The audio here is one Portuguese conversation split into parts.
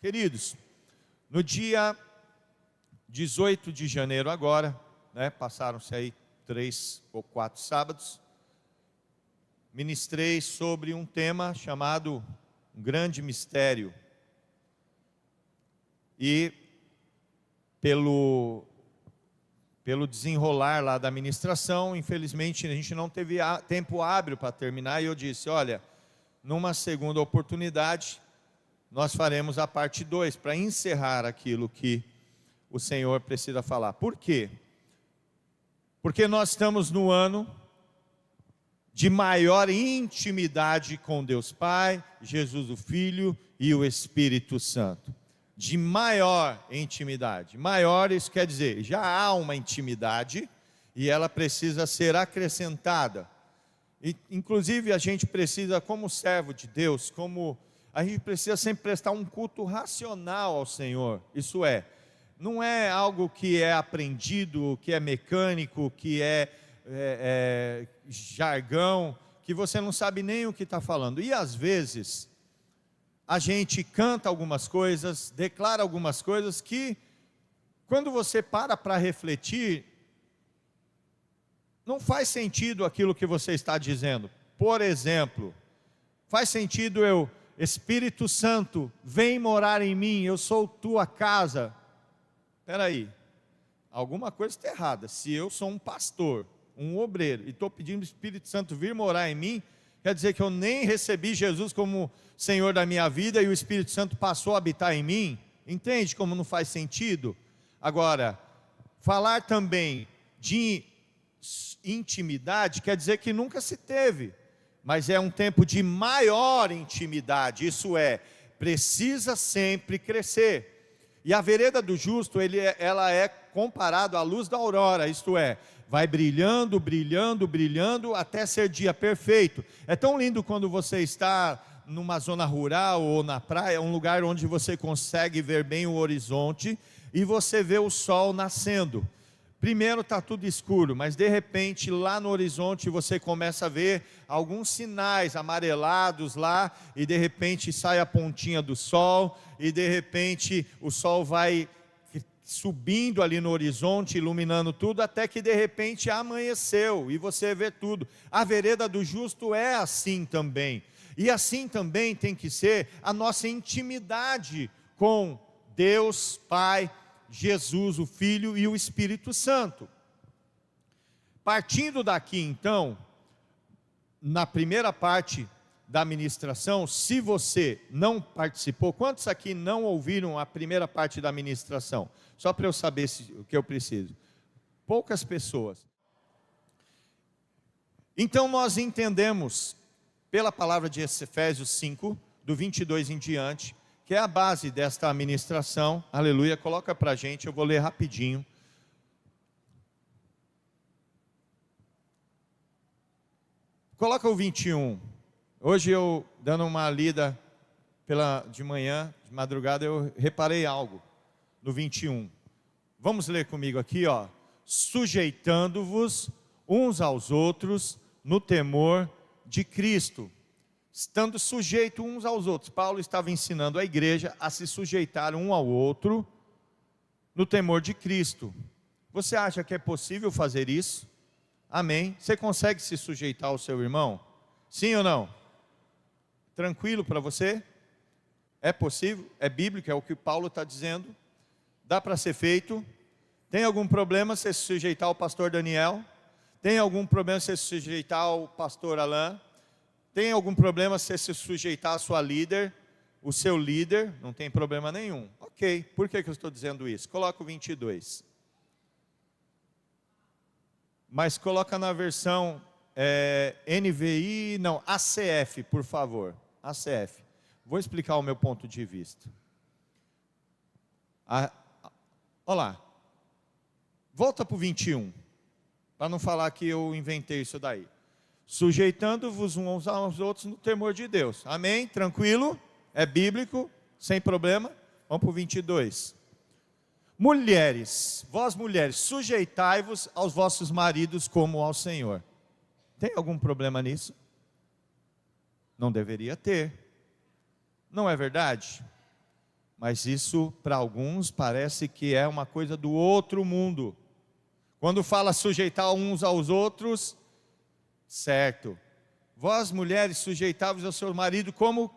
Queridos, no dia 18 de janeiro agora, passaram-se aí 3 ou 4 sábados, ministrei sobre um tema chamado um grande mistério. E pelo desenrolar lá da ministração, infelizmente a gente não teve tempo hábil para terminar, e eu disse, olha, numa segunda oportunidade, nós faremos a parte 2, para encerrar aquilo que o Senhor precisa falar. Por quê? Porque nós estamos no ano de maior intimidade com Deus Pai, Jesus o Filho e o Espírito Santo. De maior intimidade. Maior, isso quer dizer, já há uma intimidade e ela precisa ser acrescentada. E, inclusive a gente precisa, como servo de Deus, a gente precisa sempre prestar um culto racional ao Senhor. Isso é, não é algo que é aprendido, que é mecânico, que é jargão, que você não sabe nem o que está falando. E às vezes a gente canta algumas coisas, declara algumas coisas que, quando você para refletir, não faz sentido aquilo que você está dizendo. Por exemplo, faz sentido Espírito Santo, vem morar em mim, eu sou tua casa. Espera aí, alguma coisa está errada. Se eu sou um pastor, um obreiro, e estou pedindo o Espírito Santo vir morar em mim, quer dizer que eu nem recebi Jesus como Senhor da minha vida e o Espírito Santo passou a habitar em mim? Entende como não faz sentido? Agora, falar também de intimidade quer dizer que nunca se teve, mas é um tempo de maior intimidade, isso é, precisa sempre crescer. E a vereda do justo, ela é comparada à luz da aurora, isto é, vai brilhando, brilhando, brilhando, até ser dia perfeito. É tão lindo quando você está numa zona rural ou na praia, um lugar onde você consegue ver bem o horizonte, e você vê o sol nascendo. Primeiro está tudo escuro, mas de repente lá no horizonte você começa a ver alguns sinais amarelados lá, e de repente sai a pontinha do sol, e de repente o sol vai subindo ali no horizonte, iluminando tudo, até que de repente amanheceu, e você vê tudo. A vereda do justo é assim também, e assim também tem que ser a nossa intimidade com Deus Pai, Jesus o Filho e o Espírito Santo. Partindo daqui então, na primeira parte da ministração, se você não participou, quantos aqui não ouviram a primeira parte da ministração? Só para eu saber o que eu preciso. Poucas pessoas. Então nós entendemos, pela palavra de Efésios 5, do 22 em diante, que é a base desta ministração. Aleluia, coloca para a gente, eu vou ler rapidinho. Coloca o 21. Hoje eu, dando uma lida de manhã, de madrugada, eu reparei algo no 21. Vamos ler comigo aqui, ó. Sujeitando-vos uns aos outros no temor de Cristo. Estando sujeito uns aos outros. Paulo estava ensinando a igreja a se sujeitar um ao outro no temor de Cristo. Você acha que é possível fazer isso? Amém? Você consegue se sujeitar ao seu irmão? Sim ou não? Tranquilo para você? É possível? É bíblico? É o que Paulo está dizendo? Dá para ser feito? Tem algum problema você se sujeitar ao pastor Daniel? Tem algum problema você se sujeitar ao pastor Alain? Tem algum problema você se sujeitar à sua líder, o seu líder? Não tem problema nenhum. Ok, por que eu estou dizendo isso? Coloca o 22. Mas coloca na versão NVI, não, ACF, por favor. ACF. Vou explicar o meu ponto de vista. Olha lá. Volta para o 21. Para não falar que eu inventei isso daí. Sujeitando-vos uns aos outros no temor de Deus. Amém? Tranquilo? É bíblico? Sem problema? Vamos para o 22. Mulheres, vós mulheres, sujeitai-vos aos vossos maridos como ao Senhor. Tem algum problema nisso? Não deveria ter. Não é verdade? Mas isso para alguns parece que é uma coisa do outro mundo. Quando fala sujeitar uns aos outros, certo. Vós mulheres sujeitáveis ao seu marido como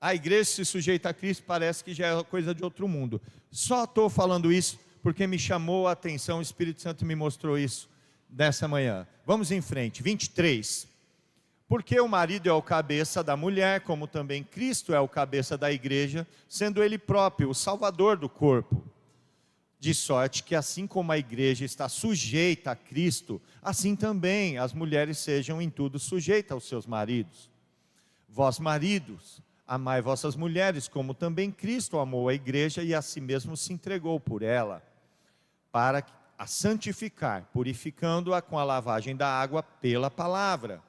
a igreja se sujeita a Cristo, parece que já é coisa de outro mundo. Só estou falando isso porque me chamou a atenção, o Espírito Santo me mostrou isso nessa manhã. Vamos em frente, 23. Porque o marido é o cabeça da mulher, como também Cristo é o cabeça da igreja, sendo ele próprio o salvador do corpo. De sorte que assim como a igreja está sujeita a Cristo, assim também as mulheres sejam em tudo sujeitas aos seus maridos. Vós maridos, amai vossas mulheres, como também Cristo amou a igreja e a si mesmo se entregou por ela, para a santificar, purificando-a com a lavagem da água pela palavra,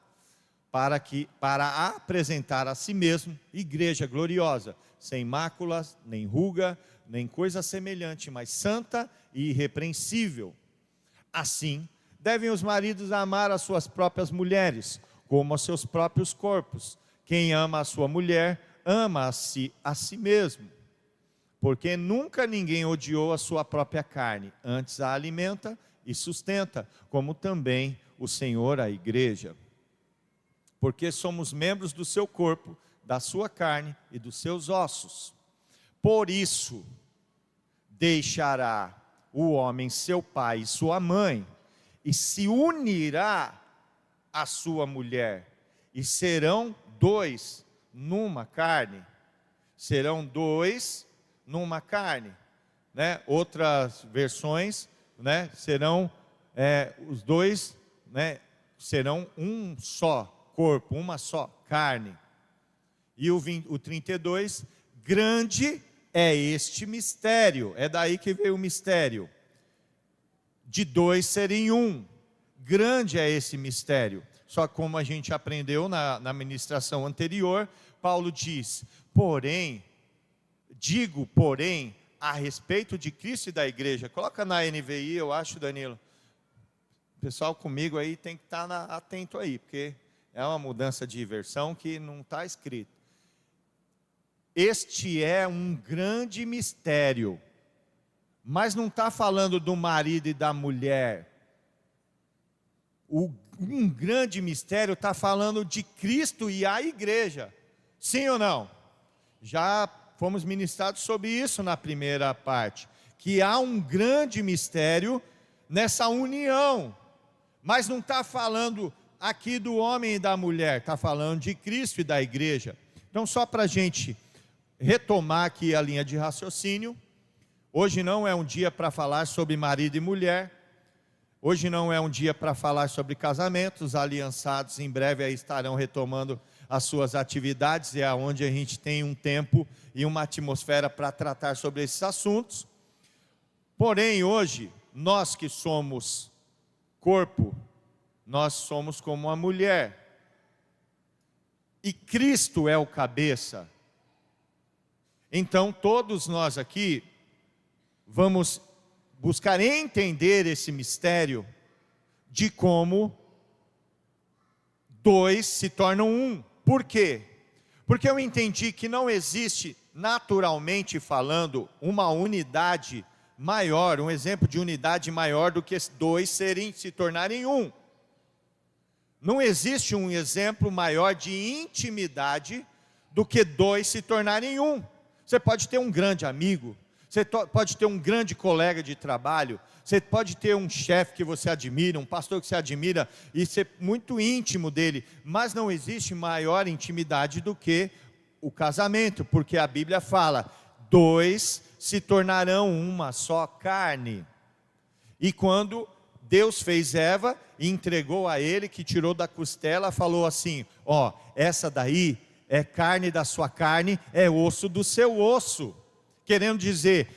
para a apresentar a si mesmo, igreja gloriosa, sem máculas, nem ruga, nem coisa semelhante, mas santa e irrepreensível. Assim, devem os maridos amar as suas próprias mulheres, como aos seus próprios corpos. Quem ama a sua mulher, ama a si mesmo. Porque nunca ninguém odiou a sua própria carne, antes a alimenta e sustenta, como também o Senhor a igreja. Porque somos membros do seu corpo, da sua carne e dos seus ossos. Por isso, deixará o homem seu pai e sua mãe, e se unirá à sua mulher, e serão dois numa carne. Serão dois numa carne, né? Outras versões, né? Serão os dois, né? Serão um só corpo, uma só carne. E o 32, grande é este mistério, é daí que veio o mistério, de dois serem um. Grande é esse mistério. Só como a gente aprendeu na ministração anterior, Paulo diz, digo, porém, a respeito de Cristo e da igreja. Coloca na NVI, eu acho, Danilo. O pessoal comigo aí tem que estar atento aí, porque é uma mudança de versão que não está escrito. Este é um grande mistério, mas não está falando do marido e da mulher. Um grande mistério está falando de Cristo e a igreja. Sim ou não? Já fomos ministrados sobre isso na primeira parte, que há um grande mistério nessa união, mas não está falando aqui do homem e da mulher, está falando de Cristo e da igreja. Então, só para a gente retomar aqui a linha de raciocínio, hoje não é um dia para falar sobre marido e mulher, hoje não é um dia para falar sobre casamentos. Os aliançados em breve aí estarão retomando as suas atividades, é onde a gente tem um tempo e uma atmosfera para tratar sobre esses assuntos. Porém, hoje, nós que somos corpo, nós somos como a mulher, e Cristo é o cabeça. Então, todos nós aqui vamos buscar entender esse mistério de como dois se tornam um. Por quê? Porque eu entendi que não existe, naturalmente falando, uma unidade maior, um exemplo de unidade maior do que dois se tornarem um. Não existe um exemplo maior de intimidade do que dois se tornarem um. Você pode ter um grande amigo, você pode ter um grande colega de trabalho, você pode ter um chefe que você admira, um pastor que você admira e ser muito íntimo dele, mas não existe maior intimidade do que o casamento, porque a Bíblia fala, dois se tornarão uma só carne. E quando Deus fez Eva e entregou a ele, que tirou da costela, falou assim, essa daí é carne da sua carne, é osso do seu osso. Querendo dizer,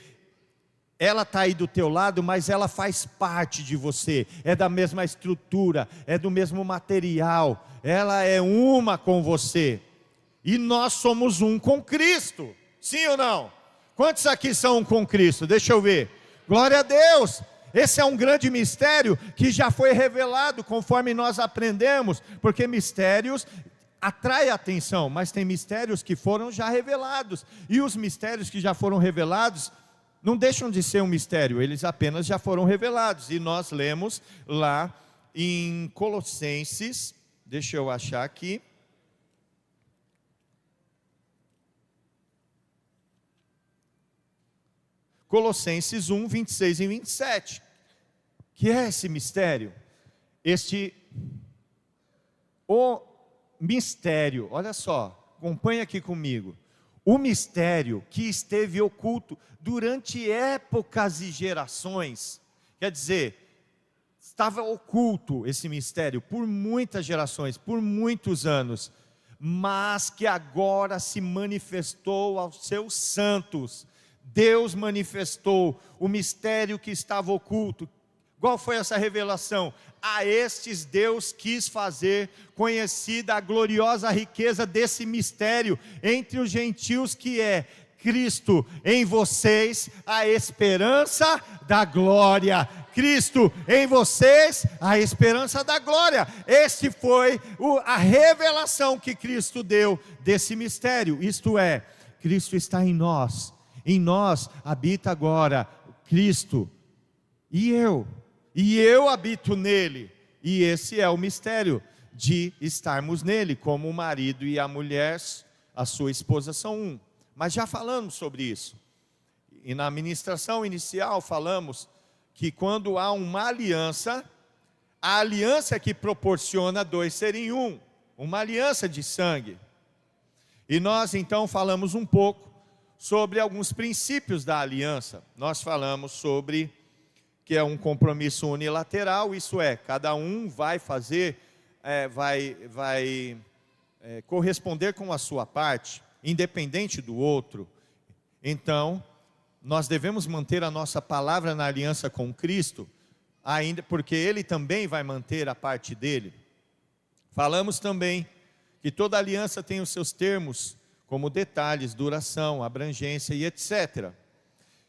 ela está aí do teu lado, mas ela faz parte de você, é da mesma estrutura, é do mesmo material, ela é uma com você. E nós somos um com Cristo, sim ou não? Quantos aqui são um com Cristo? Deixa eu ver. Glória a Deus! Esse é um grande mistério que já foi revelado conforme nós aprendemos, porque mistérios atrai a atenção, mas tem mistérios que foram já revelados, e os mistérios que já foram revelados não deixam de ser um mistério, eles apenas já foram revelados. E nós lemos lá em Colossenses, deixa eu achar aqui, Colossenses 1, 26 e 27, que é esse mistério, o mistério, olha só, acompanha aqui comigo, o mistério que esteve oculto durante épocas e gerações, quer dizer, estava oculto esse mistério por muitas gerações, por muitos anos, mas que agora se manifestou aos seus santos. Deus manifestou o mistério que estava oculto. Qual foi essa revelação? A estes Deus quis fazer conhecida a gloriosa riqueza desse mistério entre os gentios, que é Cristo em vocês, a esperança da glória. Cristo em vocês, a esperança da glória. Este foi a revelação que Cristo deu desse mistério. Isto é, Cristo está em nós habita agora Cristo, e eu habito nele, e esse é o mistério de estarmos nele, como o marido e a mulher, a sua esposa são um. Mas já falamos sobre isso, e na ministração inicial falamos que quando há uma aliança, a aliança que proporciona dois serem um, uma aliança de sangue. E nós então falamos um pouco sobre alguns princípios da aliança. Nós falamos sobre que é um compromisso unilateral, isso é, cada um vai fazer, corresponder com a sua parte, independente do outro. Então, nós devemos manter a nossa palavra na aliança com Cristo, ainda porque Ele também vai manter a parte dele. Falamos também que toda aliança tem os seus termos, como detalhes, duração, abrangência e etc.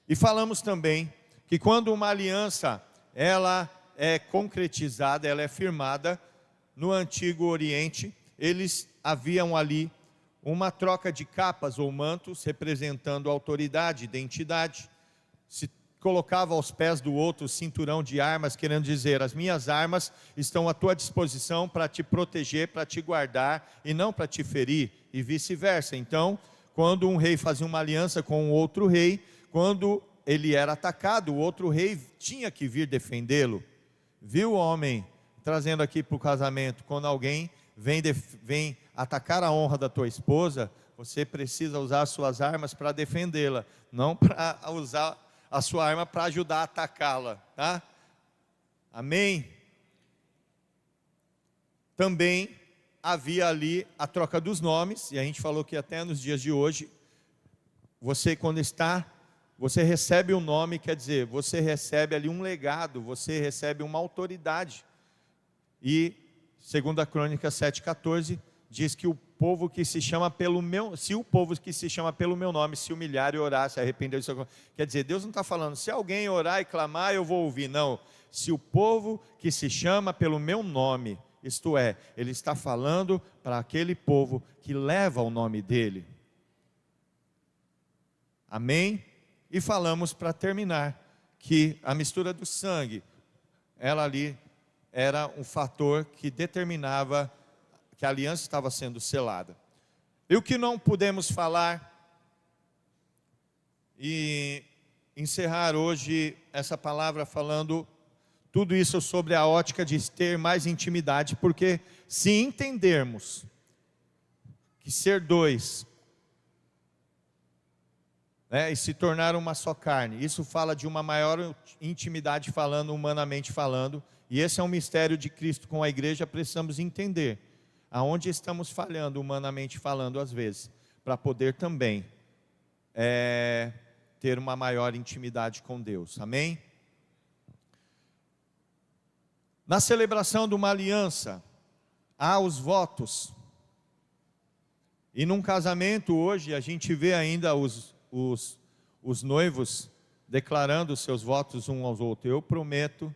E falamos também que quando uma aliança, ela é concretizada, ela é firmada, no Antigo Oriente, eles haviam ali uma troca de capas ou mantos, representando autoridade, identidade. Se colocava aos pés do outro o cinturão de armas, querendo dizer, as minhas armas estão à tua disposição para te proteger, para te guardar, e não para te ferir, e vice-versa. Então, quando um rei fazia uma aliança com o outro rei, quando ele era atacado, o outro rei tinha que vir defendê-lo. Viu, homem, trazendo aqui para o casamento, quando alguém vem atacar a honra da tua esposa, você precisa usar as suas armas para defendê-la, não para usar a sua arma para ajudar a atacá-la, tá? Amém? Também havia ali a troca dos nomes, e a gente falou que até nos dias de hoje, você recebe um nome, quer dizer, você recebe ali um legado, você recebe uma autoridade. E 2 Crônicas 7,14 diz que o povo que se chama pelo meu, se o povo que se chama pelo meu nome se humilhar e orar, se arrepender, quer dizer, Deus não está falando, se alguém orar e clamar eu vou ouvir, não, se o povo que se chama pelo meu nome, isto é, ele está falando para aquele povo que leva o nome dele. Amém? E falamos para terminar, que a mistura do sangue, ela ali era um fator que determinava que a aliança estava sendo selada. E o que não pudemos falar, e encerrar hoje essa palavra falando tudo isso sobre a ótica de ter mais intimidade, porque se entendermos que ser dois, e se tornar uma só carne, isso fala de uma maior intimidade falando, humanamente falando, e esse é um mistério de Cristo com a igreja, precisamos entender aonde estamos falhando, humanamente falando às vezes, para poder também ter uma maior intimidade com Deus, amém? Na celebração de uma aliança, há os votos, e num casamento hoje, a gente vê ainda os noivos declarando os seus votos uns aos outros. Eu prometo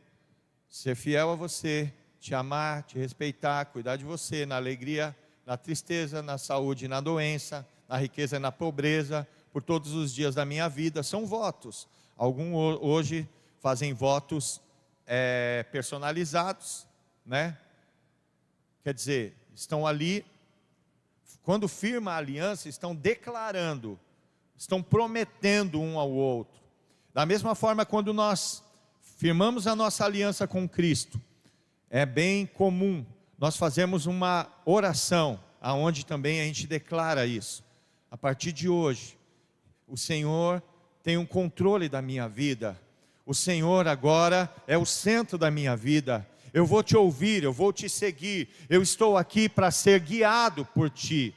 ser fiel a você, te amar, te respeitar, cuidar de você na alegria na tristeza, na saúde e na doença, na riqueza e na pobreza, por todos os dias da minha vida. São votos. Alguns hoje fazem votos personalizados, né? Quer dizer, estão ali, quando firma a aliança, estão declarando, estão prometendo um ao outro. Da mesma forma, quando nós firmamos a nossa aliança com Cristo, é bem comum nós fazemos uma oração, aonde também a gente declara isso. A partir de hoje, o Senhor tem um controle da minha vida. O Senhor agora é o centro da minha vida. Eu vou te ouvir, eu vou te seguir. Eu estou aqui para ser guiado por ti.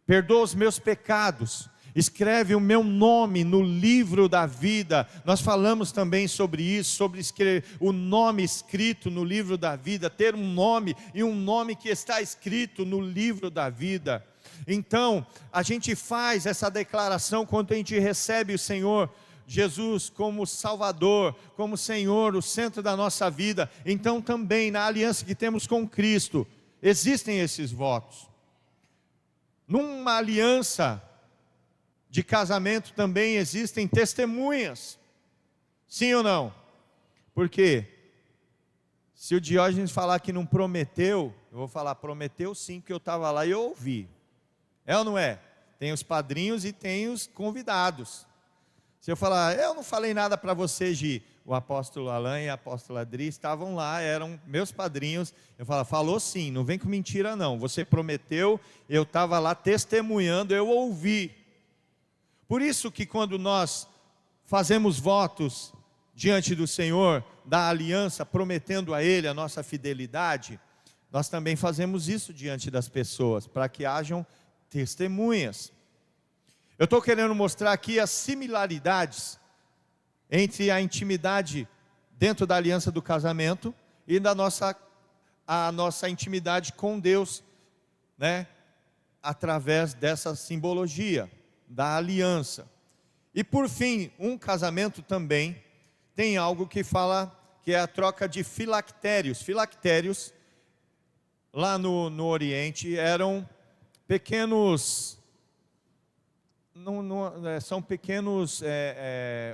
Perdoa os meus pecados. Escreve o meu nome no livro da vida. Nós falamos também sobre isso, sobre escrever o nome escrito no livro da vida, ter um nome e um nome que está escrito no livro da vida. Então, a gente faz essa declaração quando a gente recebe o Senhor Jesus como Salvador, como Senhor, o centro da nossa vida. Então também na aliança que temos com Cristo, existem esses votos. Numa aliança de casamento também existem testemunhas, sim ou não? Porque se o Diógenes falar que não prometeu, eu vou falar, prometeu sim, que eu estava lá e eu ouvi. É ou não é? Tem os padrinhos e tem os convidados. Se eu falar, eu não falei nada para você, Gi, o apóstolo Alain e a apóstola Adri estavam lá, eram meus padrinhos. Eu falo, falou sim, não vem com mentira não, você prometeu, eu estava lá testemunhando, eu ouvi. Por isso que quando nós fazemos votos diante do Senhor, da aliança, prometendo a Ele a nossa fidelidade, nós também fazemos isso diante das pessoas, para que hajam testemunhas. Eu estou querendo mostrar aqui as similaridades entre a intimidade dentro da aliança do casamento e a nossa intimidade com Deus, né? Através dessa simbologia da aliança. E por fim, um casamento também tem algo que fala, que é a troca de filactérios. Filactérios, lá no Oriente, eram pequenos, são pequenos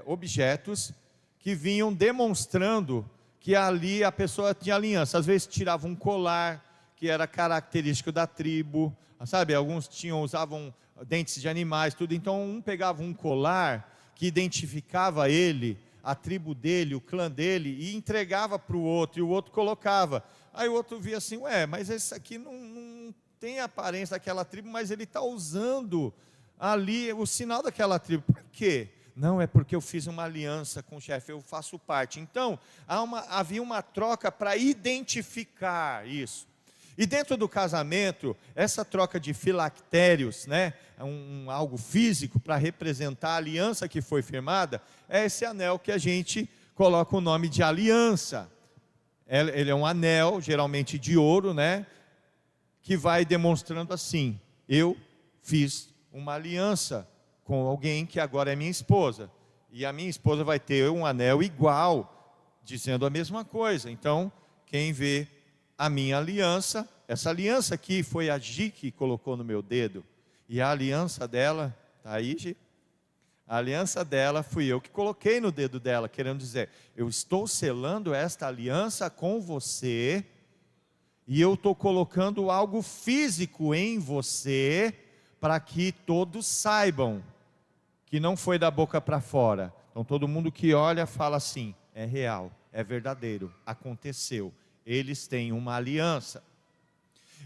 objetos que vinham demonstrando que ali a pessoa tinha aliança. Às vezes tirava um colar, que era característico da tribo, sabe? Alguns usavam dentes de animais, tudo. Então um pegava um colar que identificava ele, a tribo dele, o clã dele, e entregava para o outro, e o outro colocava. Aí o outro via assim, mas esse aqui não tem a aparência daquela tribo, mas ele está usando ali o sinal daquela tribo. Por quê? Não, é porque eu fiz uma aliança com o chefe, eu faço parte. Então, havia uma troca para identificar isso. E dentro do casamento, essa troca de filactérios, né, algo físico para representar a aliança que foi firmada, é esse anel que a gente coloca o nome de aliança. Ele é um anel, geralmente de ouro, né, que vai demonstrando assim, eu fiz uma aliança com alguém que agora é minha esposa, e a minha esposa vai ter um anel igual, dizendo a mesma coisa. Então, quem vê a minha aliança, essa aliança aqui foi a Gi que colocou no meu dedo, e a aliança dela, está aí, Gi? A aliança dela fui eu que coloquei no dedo dela, querendo dizer, eu estou selando esta aliança com você, e eu estou colocando algo físico em você, para que todos saibam que não foi da boca para fora. Então todo mundo que olha fala assim, é real, é verdadeiro, aconteceu. Eles têm uma aliança.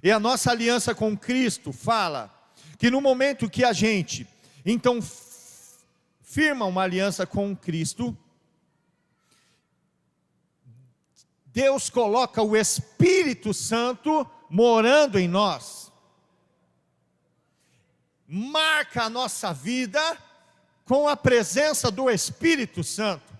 E a nossa aliança com Cristo fala que no momento que a gente, então, firma uma aliança com Cristo, Deus coloca o Espírito Santo morando em nós. Marca a nossa vida com a presença do Espírito Santo.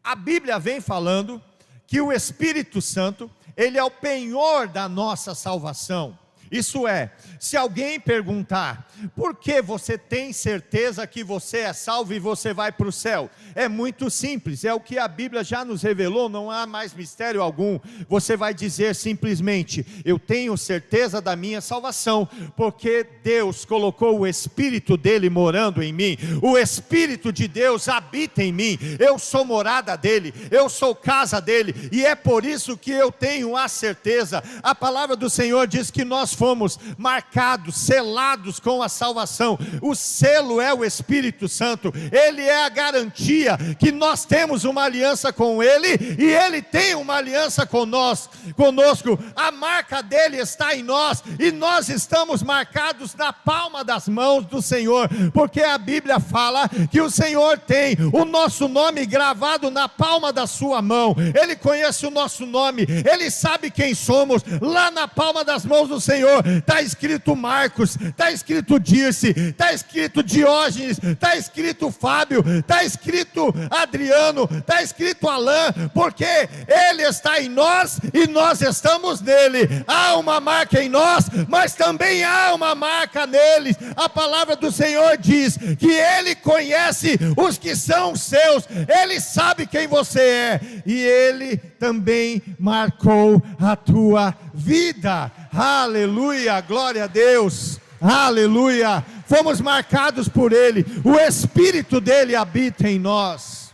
A Bíblia vem falando que o Espírito Santo, ele é o penhor da nossa salvação. Isso é, se alguém perguntar, por que você tem certeza que você é salvo e você vai para o céu? É muito simples, é o que a Bíblia já nos revelou, não há mais mistério algum. Você vai dizer simplesmente, eu tenho certeza da minha salvação, porque Deus colocou o Espírito dele morando em mim, o Espírito de Deus habita em mim, eu sou morada dele, eu sou casa dele, e é por isso que eu tenho a certeza. A palavra do Senhor diz que nós fomos marcados, selados com a salvação. O selo é o Espírito Santo, ele é a garantia que nós temos uma aliança com ele, e ele tem uma aliança conosco. A marca dele está em nós, e nós estamos marcados na palma das mãos do Senhor, porque a Bíblia fala que o Senhor tem o nosso nome gravado na palma da sua mão. Ele conhece o nosso nome, ele sabe quem somos. Lá na palma das mãos do Senhor está escrito Marcos, está escrito Dirce, está escrito Diógenes, está escrito Fábio, está escrito Adriano, está escrito Alain, porque ele está em nós e nós estamos nele. Há uma marca em nós, mas também há uma marca neles. A palavra do Senhor diz que ele conhece os que são seus, ele sabe quem você é, e ele também marcou a tua vida. Aleluia, glória a Deus, aleluia. Fomos marcados por ele, o Espírito dele habita em nós,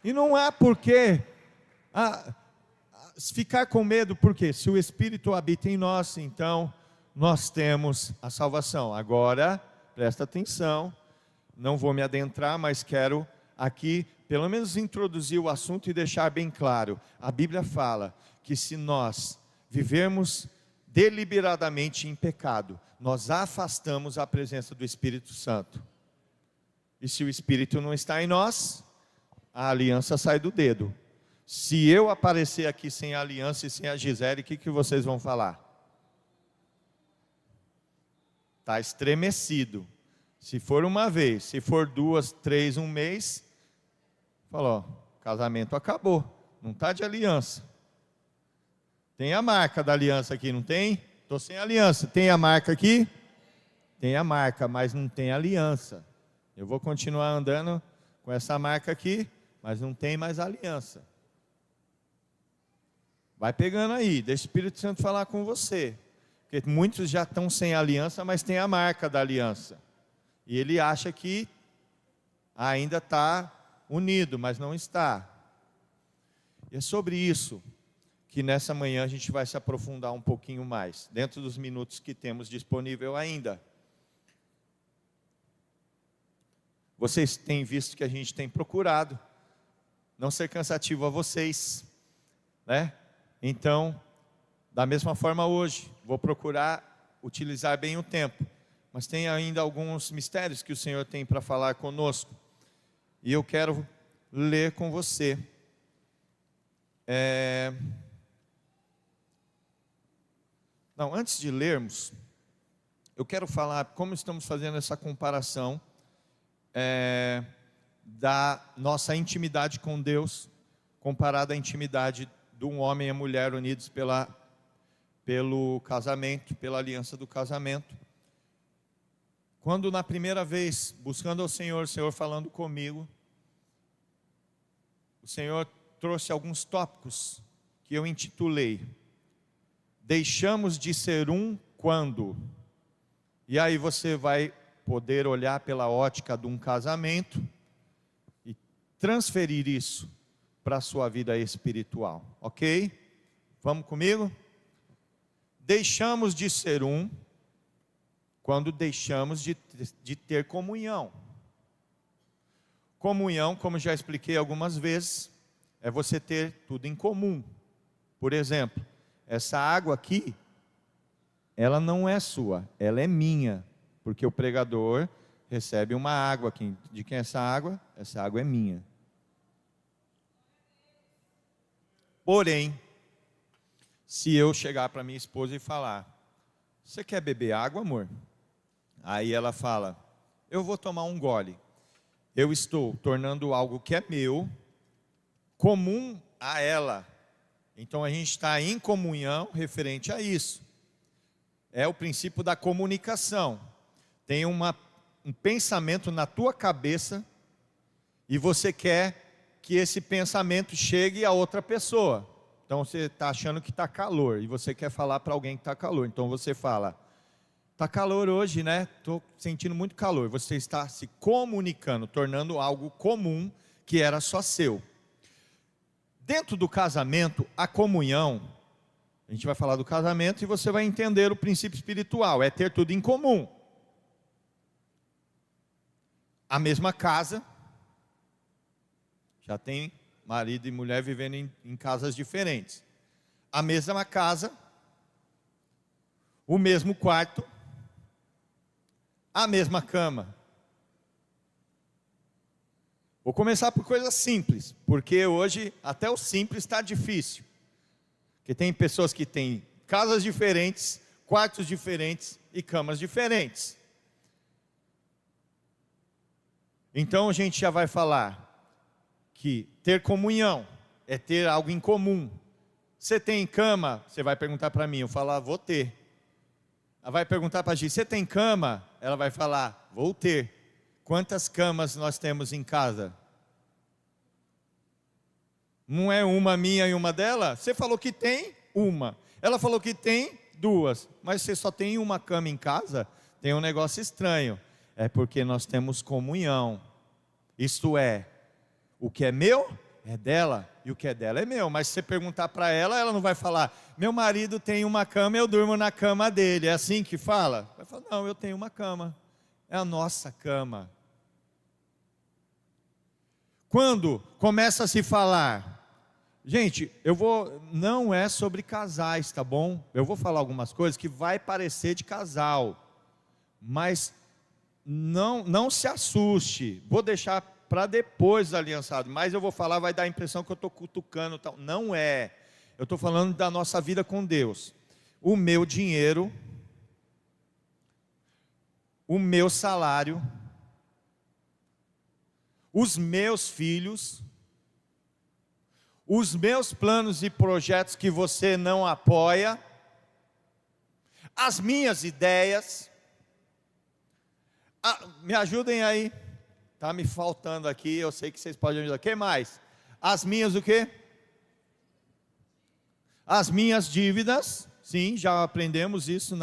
e não há porquê ficar com medo, porque se o Espírito habita em nós, então nós temos a salvação. Agora, presta atenção, não vou me adentrar, mas quero aqui pelo menos introduzir o assunto e deixar bem claro. A Bíblia fala que se nós vivermos deliberadamente em pecado, nós afastamos a presença do Espírito Santo. E se o Espírito não está em nós, a aliança sai do dedo. Se eu aparecer aqui sem a aliança e sem a Gisele, o que vocês vão falar? Está estremecido. Se for uma vez, se for 2, 3, um mês, falou, casamento acabou, não está de aliança. Tem a marca da aliança aqui, não tem? Estou sem aliança, tem a marca aqui? Tem a marca, mas não tem aliança. Eu vou continuar andando com essa marca aqui, mas não tem mais aliança. Vai pegando aí, deixa o Espírito Santo falar com você. Porque muitos já estão sem aliança, mas tem a marca da aliança. E ele acha que ainda está unido, mas não está. E é sobre isso que nessa manhã a gente vai se aprofundar um pouquinho mais, dentro dos minutos que temos disponível ainda. Vocês têm visto que a gente tem procurado não ser cansativo a vocês, né? Então, da mesma forma hoje, vou procurar utilizar bem o tempo, mas tem ainda alguns mistérios que o Senhor tem para falar conosco, e eu quero ler com você. Não, antes de lermos, eu quero falar como estamos fazendo essa comparação da nossa intimidade com Deus, comparada à intimidade de um homem e a mulher unidos pelo casamento, pela aliança do casamento. Quando na primeira vez, buscando ao Senhor, o Senhor falando comigo, o Senhor trouxe alguns tópicos que eu intitulei: deixamos de ser um quando. E aí você vai poder olhar pela ótica de um casamento e transferir isso para a sua vida espiritual, ok? Vamos comigo? Deixamos de ser um quando deixamos de ter comunhão. Comunhão, como já expliquei algumas vezes, é você ter tudo em comum. Por exemplo, essa água aqui, ela não é sua, ela é minha, porque o pregador recebe uma água aqui. De quem é essa água? Essa água é minha. Porém, se eu chegar para minha esposa e falar: você quer beber água, amor? Aí ela fala: eu vou tomar um gole. Eu estou tornando algo que é meu comum a ela. Então a gente está em comunhão referente a isso. é o princípio da comunicação. Tem um pensamento na tua cabeça e você quer que esse pensamento chegue a outra pessoa. Então você está achando que está calor e você quer falar para alguém que está calor. Então você fala, está calor hoje, né? Estou sentindo muito calor. Você está se comunicando, tornando algo comum que era só seu. Dentro do casamento, a comunhão, a gente vai falar do casamento e você vai entender o princípio espiritual, é ter tudo em comum. A mesma casa, já tem marido e mulher vivendo em casas diferentes. A mesma casa, o mesmo quarto, a mesma cama. Vou começar por coisas simples, porque hoje até o simples está difícil. Porque tem pessoas que têm casas diferentes, quartos diferentes e camas diferentes. Então a gente já vai falar que ter comunhão é ter algo em comum. Você tem cama? Você vai perguntar para mim, eu falo, vou ter. Ela vai perguntar para a Gi, você tem cama? Ela vai falar, vou ter. Quantas camas nós temos em casa? Não é uma minha e uma dela? Você falou que tem uma. Ela falou que tem duas. Mas você só tem uma cama em casa? Tem um negócio estranho. É porque nós temos comunhão. Isto é, o que é meu é dela e o que é dela é meu. Mas se você perguntar para ela, ela não vai falar, meu marido tem uma cama, eu durmo na cama dele. É assim que fala? Vai falar, não, eu tenho uma cama. É a nossa cama. Quando começa a se falar, gente, não é sobre casais, tá bom? Eu vou falar algumas coisas que vai parecer de casal, mas não se assuste, vou deixar para depois aliançado, mas eu vou falar, vai dar a impressão que eu estou cutucando, tal. Não é, eu estou falando da nossa vida com Deus. O meu dinheiro, o meu salário, os meus filhos, os meus planos e projetos que você não apoia, as minhas ideias, me ajudem aí, está me faltando aqui, eu sei que vocês podem ajudar, o que mais? As minhas o quê? As minhas dívidas, sim, já aprendemos isso,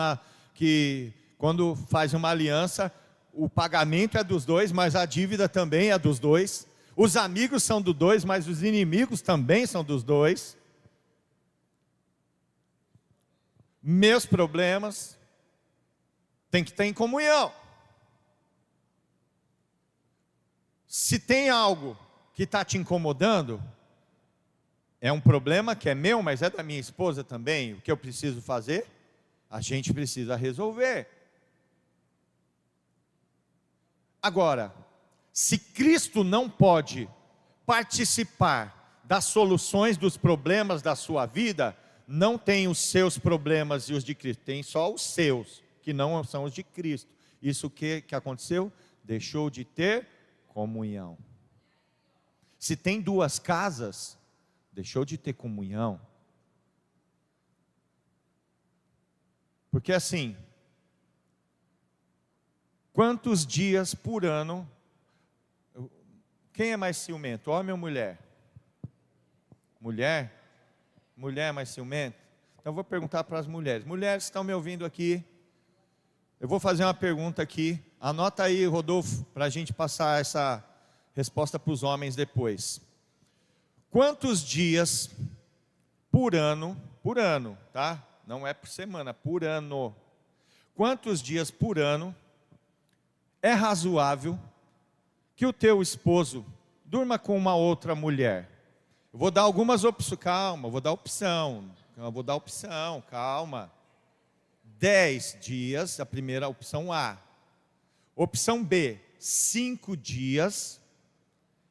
que quando faz uma aliança, o pagamento é dos dois, mas a dívida também é dos dois. Os amigos são dos dois, mas os inimigos também são dos dois. Meus problemas tem que ter em comunhão. Se tem algo que está te incomodando, é um problema que é meu, mas é da minha esposa também. O que eu preciso fazer? A gente precisa resolver. Agora, se Cristo não pode participar das soluções dos problemas da sua vida, não tem os seus problemas e os de Cristo, tem só os seus, que não são os de Cristo. Isso que aconteceu? Deixou de ter comunhão. Se tem duas casas, deixou de ter comunhão. Porque assim, quantos dias por ano, quem é mais ciumento, homem ou mulher? Mulher? Mulher é mais ciumenta? Então eu vou perguntar para as mulheres. Mulheres que estão me ouvindo aqui, eu vou fazer uma pergunta aqui, anota aí, Rodolfo, para a gente passar essa resposta para os homens depois. Quantos dias por ano, tá? Não é por semana, por ano. Quantos dias por ano é razoável que o teu esposo durma com uma outra mulher? Eu vou dar algumas opções, calma, vou dar opção, calma. 10 dias, a primeira opção A. Opção B, 5 dias.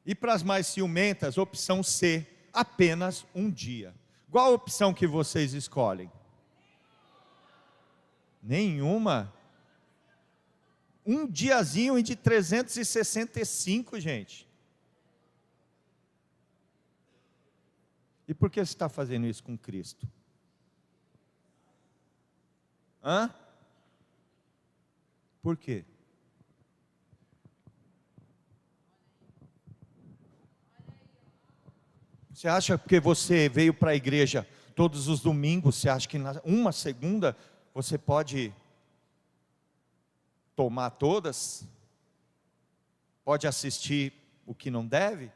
E para as mais ciumentas, opção C, apenas 1 dia. Qual a opção que vocês escolhem? Nenhuma? Um diazinho de 365, gente. E por que você está fazendo isso com Cristo? Por quê? Você acha que porque você veio para a igreja todos os domingos, você acha que uma segunda você pode tomar todas? Pode assistir o que não deve?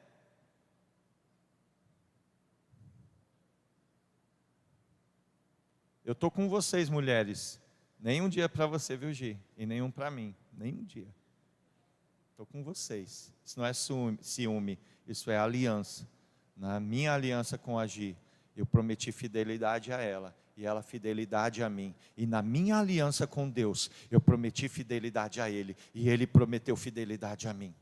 Eu estou com vocês, mulheres. Nenhum dia para você, viu, Gi? E nenhum para mim. Nenhum dia. Estou com vocês. Isso não é ciúme, isso é aliança. Na minha aliança com a Gi, eu prometi fidelidade a ela, e ela fidelidade a mim. E na minha aliança com Deus, eu prometi fidelidade a Ele, e Ele prometeu fidelidade a mim.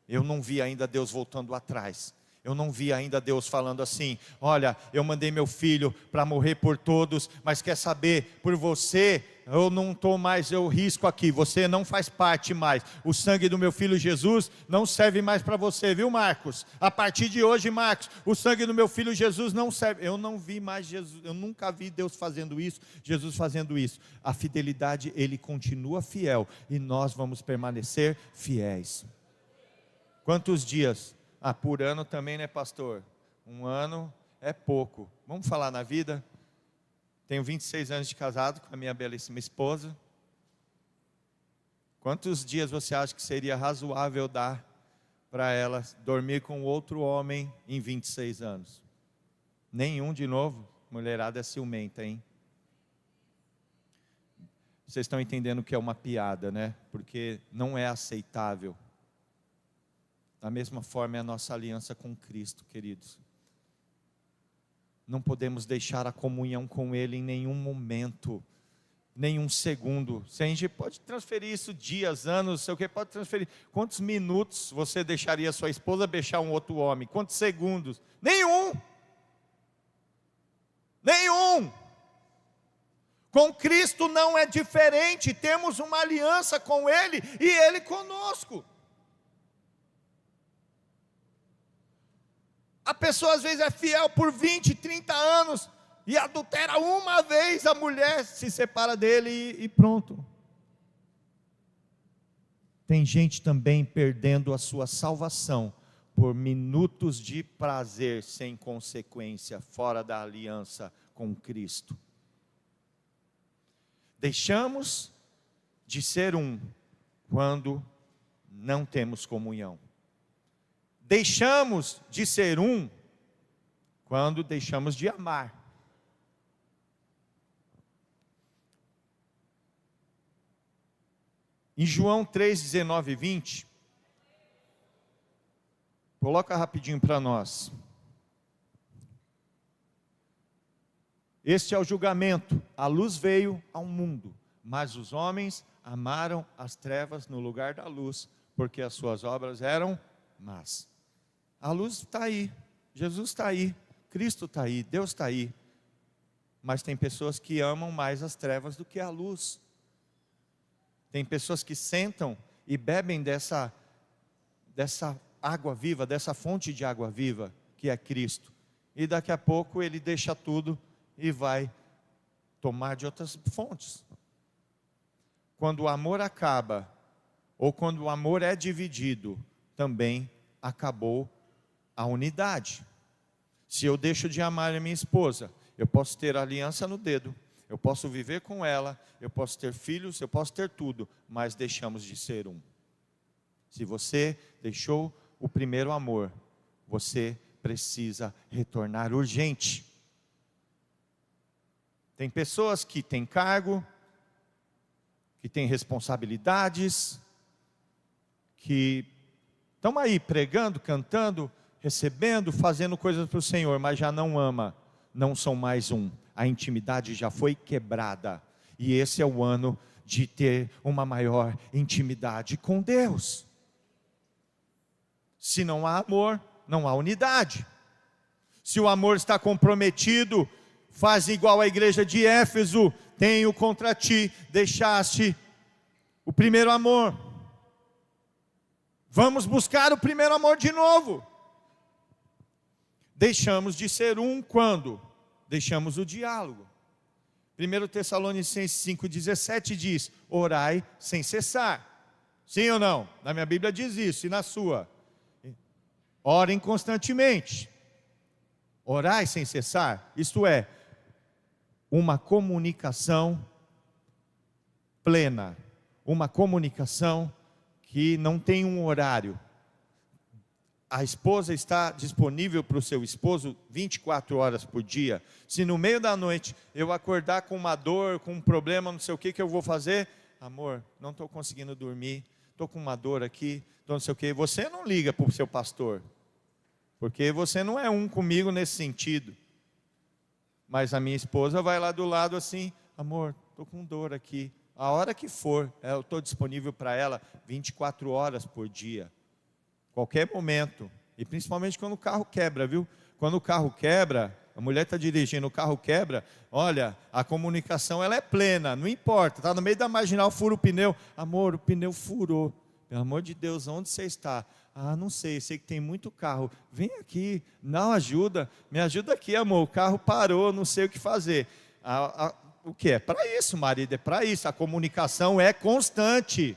Eu não vi ainda Deus voltando atrás. Eu não vi ainda Deus falando assim: olha, eu mandei meu filho para morrer por todos, mas quer saber, por você, eu não estou mais, eu risco aqui, você não faz parte mais, o sangue do meu filho Jesus não serve mais para você, viu, Marcos? A partir de hoje, Marcos, o sangue do meu filho Jesus não serve. Eu não vi mais Jesus, eu nunca vi Deus fazendo isso, Jesus fazendo isso. A fidelidade, Ele continua fiel, e nós vamos permanecer fiéis. Quantos dias? Por ano também, né, pastor? Um ano é pouco. Vamos falar na vida? Tenho 26 anos de casado com a minha belíssima esposa. Quantos dias você acha que seria razoável dar para ela dormir com outro homem em 26 anos? Nenhum de novo? Mulherada é ciumenta, hein? Vocês estão entendendo que é uma piada, né? Porque não é aceitável. Da mesma forma é a nossa aliança com Cristo, queridos. Não podemos deixar a comunhão com Ele em nenhum momento, nenhum segundo. Se a gente pode transferir isso dias, anos, não sei o que, pode transferir. Quantos minutos você deixaria sua esposa beijar um outro homem? Quantos segundos? Nenhum! Nenhum! Com Cristo não é diferente, temos uma aliança com Ele e Ele conosco. A pessoa às vezes é fiel por 20, 30 anos e adultera uma vez, a mulher se separa dele e pronto. Tem gente também perdendo a sua salvação por minutos de prazer sem consequência, fora da aliança com Cristo. Deixamos de ser um quando não temos comunhão. Deixamos de ser um quando deixamos de amar. Em João 3, 19 e 20, coloca rapidinho para nós. Este é o julgamento: a luz veio ao mundo, mas os homens amaram as trevas no lugar da luz, porque as suas obras eram más. A luz está aí, Jesus está aí, Cristo está aí, Deus está aí. Mas tem pessoas que amam mais as trevas do que a luz. Tem pessoas que sentam e bebem dessa água viva, dessa fonte de água viva, que é Cristo. E daqui a pouco ele deixa tudo e vai tomar de outras fontes. Quando o amor acaba, ou quando o amor é dividido, também acabou a unidade. Se eu deixo de amar a minha esposa, eu posso ter aliança no dedo, eu posso viver com ela, eu posso ter filhos, eu posso ter tudo, mas deixamos de ser um. Se você deixou o primeiro amor, você precisa retornar urgente. Tem pessoas que têm cargo, que têm responsabilidades, que estão aí pregando, cantando, recebendo, fazendo coisas para o Senhor, mas já não ama, não são mais um. A intimidade já foi quebrada, e esse é o ano de ter uma maior intimidade com Deus. Se não há amor, não há unidade. Se o amor está comprometido, faz igual a igreja de Éfeso: tenho contra ti, deixaste o primeiro amor. Vamos buscar o primeiro amor de novo. Deixamos de ser um quando deixamos o diálogo. 1 Tessalonicenses 5,17 diz: orai sem cessar. Sim ou não? Na minha Bíblia diz isso, e na sua? Orem constantemente. Orai sem cessar, isto é, uma comunicação plena, uma comunicação que não tem um horário. A esposa está disponível para o seu esposo 24 horas por dia. Se no meio da noite eu acordar com uma dor, com um problema, não sei o que eu vou fazer? Amor, não estou conseguindo dormir, estou com uma dor aqui, não sei o que. Você não liga para o seu pastor, porque você não é um comigo nesse sentido. Mas a minha esposa vai lá do lado assim: amor, estou com dor aqui. A hora que for, eu estou disponível para ela 24 horas por dia. Qualquer momento. E principalmente quando o carro quebra, viu? Quando o carro quebra, a mulher está dirigindo, o carro quebra, olha, a comunicação ela é plena, não importa. Está no meio da marginal, fura o pneu. Amor, o pneu furou. Pelo amor de Deus, onde você está? Ah, não sei que tem muito carro. Vem aqui, não ajuda. Me ajuda aqui, amor. O carro parou, não sei o que fazer. O que é? Para isso, marido, é para isso. A comunicação é constante.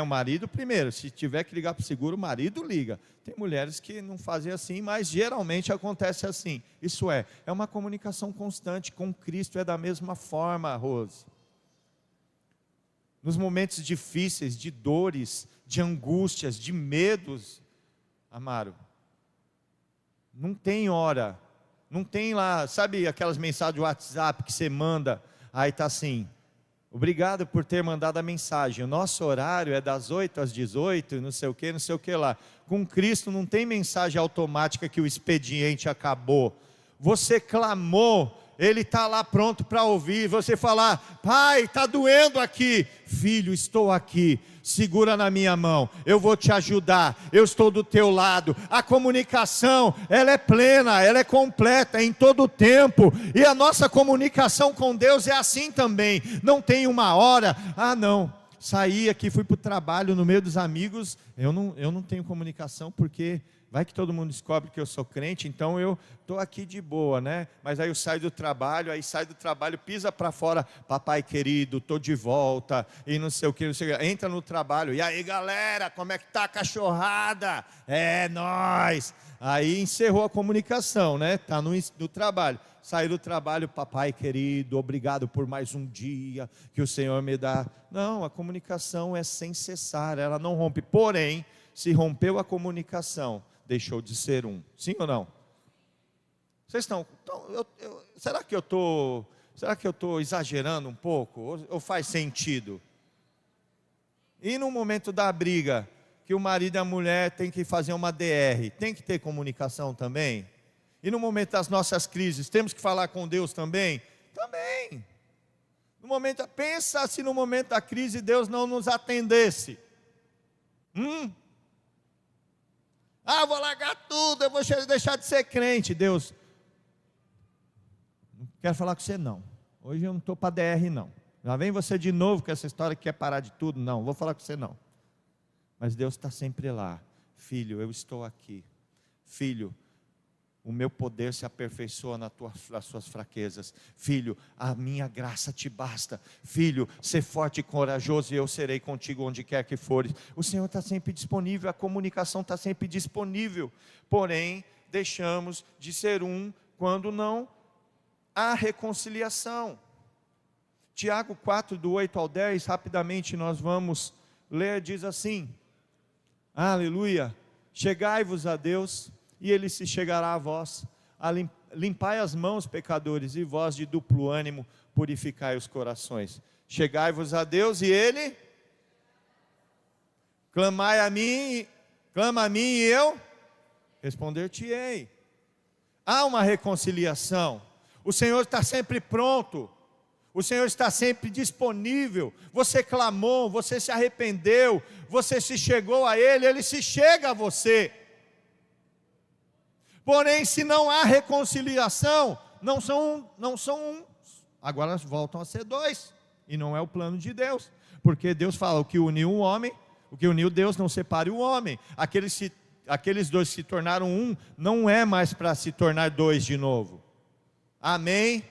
O marido primeiro. Se tiver que ligar para o seguro, o marido liga. Tem mulheres que não fazem assim, mas geralmente acontece assim. Isso é uma comunicação constante. Com Cristo é da mesma forma, Rose. Nos momentos difíceis, de dores, de angústias, de medos, Amaro, não tem hora, não tem lá, sabe aquelas mensagens de WhatsApp que você manda, aí está assim: obrigado por ter mandado a mensagem, o nosso horário é das 8 às 18, não sei o que lá. Com Cristo não tem mensagem automática que o expediente acabou. Você clamou, Ele está lá pronto para ouvir. Você falar: pai, está doendo aqui. Filho, estou aqui, segura na minha mão, eu vou te ajudar, eu estou do teu lado. A comunicação, ela é plena, ela é completa em todo o tempo. E a nossa comunicação com Deus é assim também. Não tem uma hora, não, saí aqui, fui para o trabalho no meio dos amigos, eu não tenho comunicação, porque vai que todo mundo descobre que eu sou crente, então eu estou aqui de boa, né? Mas aí eu saio do trabalho, pisa para fora: papai querido, estou de volta, e não sei o que, entra no trabalho: e aí galera, como é que está a cachorrada? É nóis. Aí encerrou a comunicação, né? Está no trabalho. Saí do trabalho: papai querido, obrigado por mais um dia que o Senhor me dá. Não, a comunicação é sem cessar, ela não rompe. Porém, se rompeu a comunicação, deixou de ser um. Sim ou não? Vocês estão... será que eu estou exagerando um pouco? Ou faz sentido? E no momento da briga, que o marido e a mulher têm que fazer uma DR, tem que ter comunicação também? E no momento das nossas crises, temos que falar com Deus também? Também. Pensa se no momento da crise Deus não nos atendesse. Vou largar tudo, eu vou deixar de ser crente. Deus, não quero falar com você não. Hoje eu não estou para DR não. Já vem você de novo com essa história que quer parar de tudo. Não, vou falar com você não. Mas Deus está sempre lá. Filho, eu estou aqui. Filho, o meu poder se aperfeiçoa nas suas fraquezas. Filho, a minha graça te basta. Filho, ser forte e corajoso, e eu serei contigo onde quer que fores. O Senhor está sempre disponível, a comunicação está sempre disponível. Porém, deixamos de ser um quando não há reconciliação. Tiago 4, do 8 ao 10, rapidamente nós vamos ler, diz assim: aleluia, chegai-vos a Deus, e Ele se chegará a vós. Limpai as mãos, pecadores, e vós de duplo ânimo, purificai os corações. Chegai-vos a Deus, e Ele clama a mim e eu responder-te-ei. Há uma reconciliação. O Senhor está sempre pronto. O Senhor está sempre disponível. Você clamou, você se arrependeu, você se chegou a Ele, Ele se chega a você. Porém, se não há reconciliação, não são um, agora voltam a ser dois. E não é o plano de Deus. Porque Deus fala: o que uniu o homem, o que uniu Deus não separe o homem. Aqueles dois que se tornaram um, não é mais para se tornar dois de novo. Amém?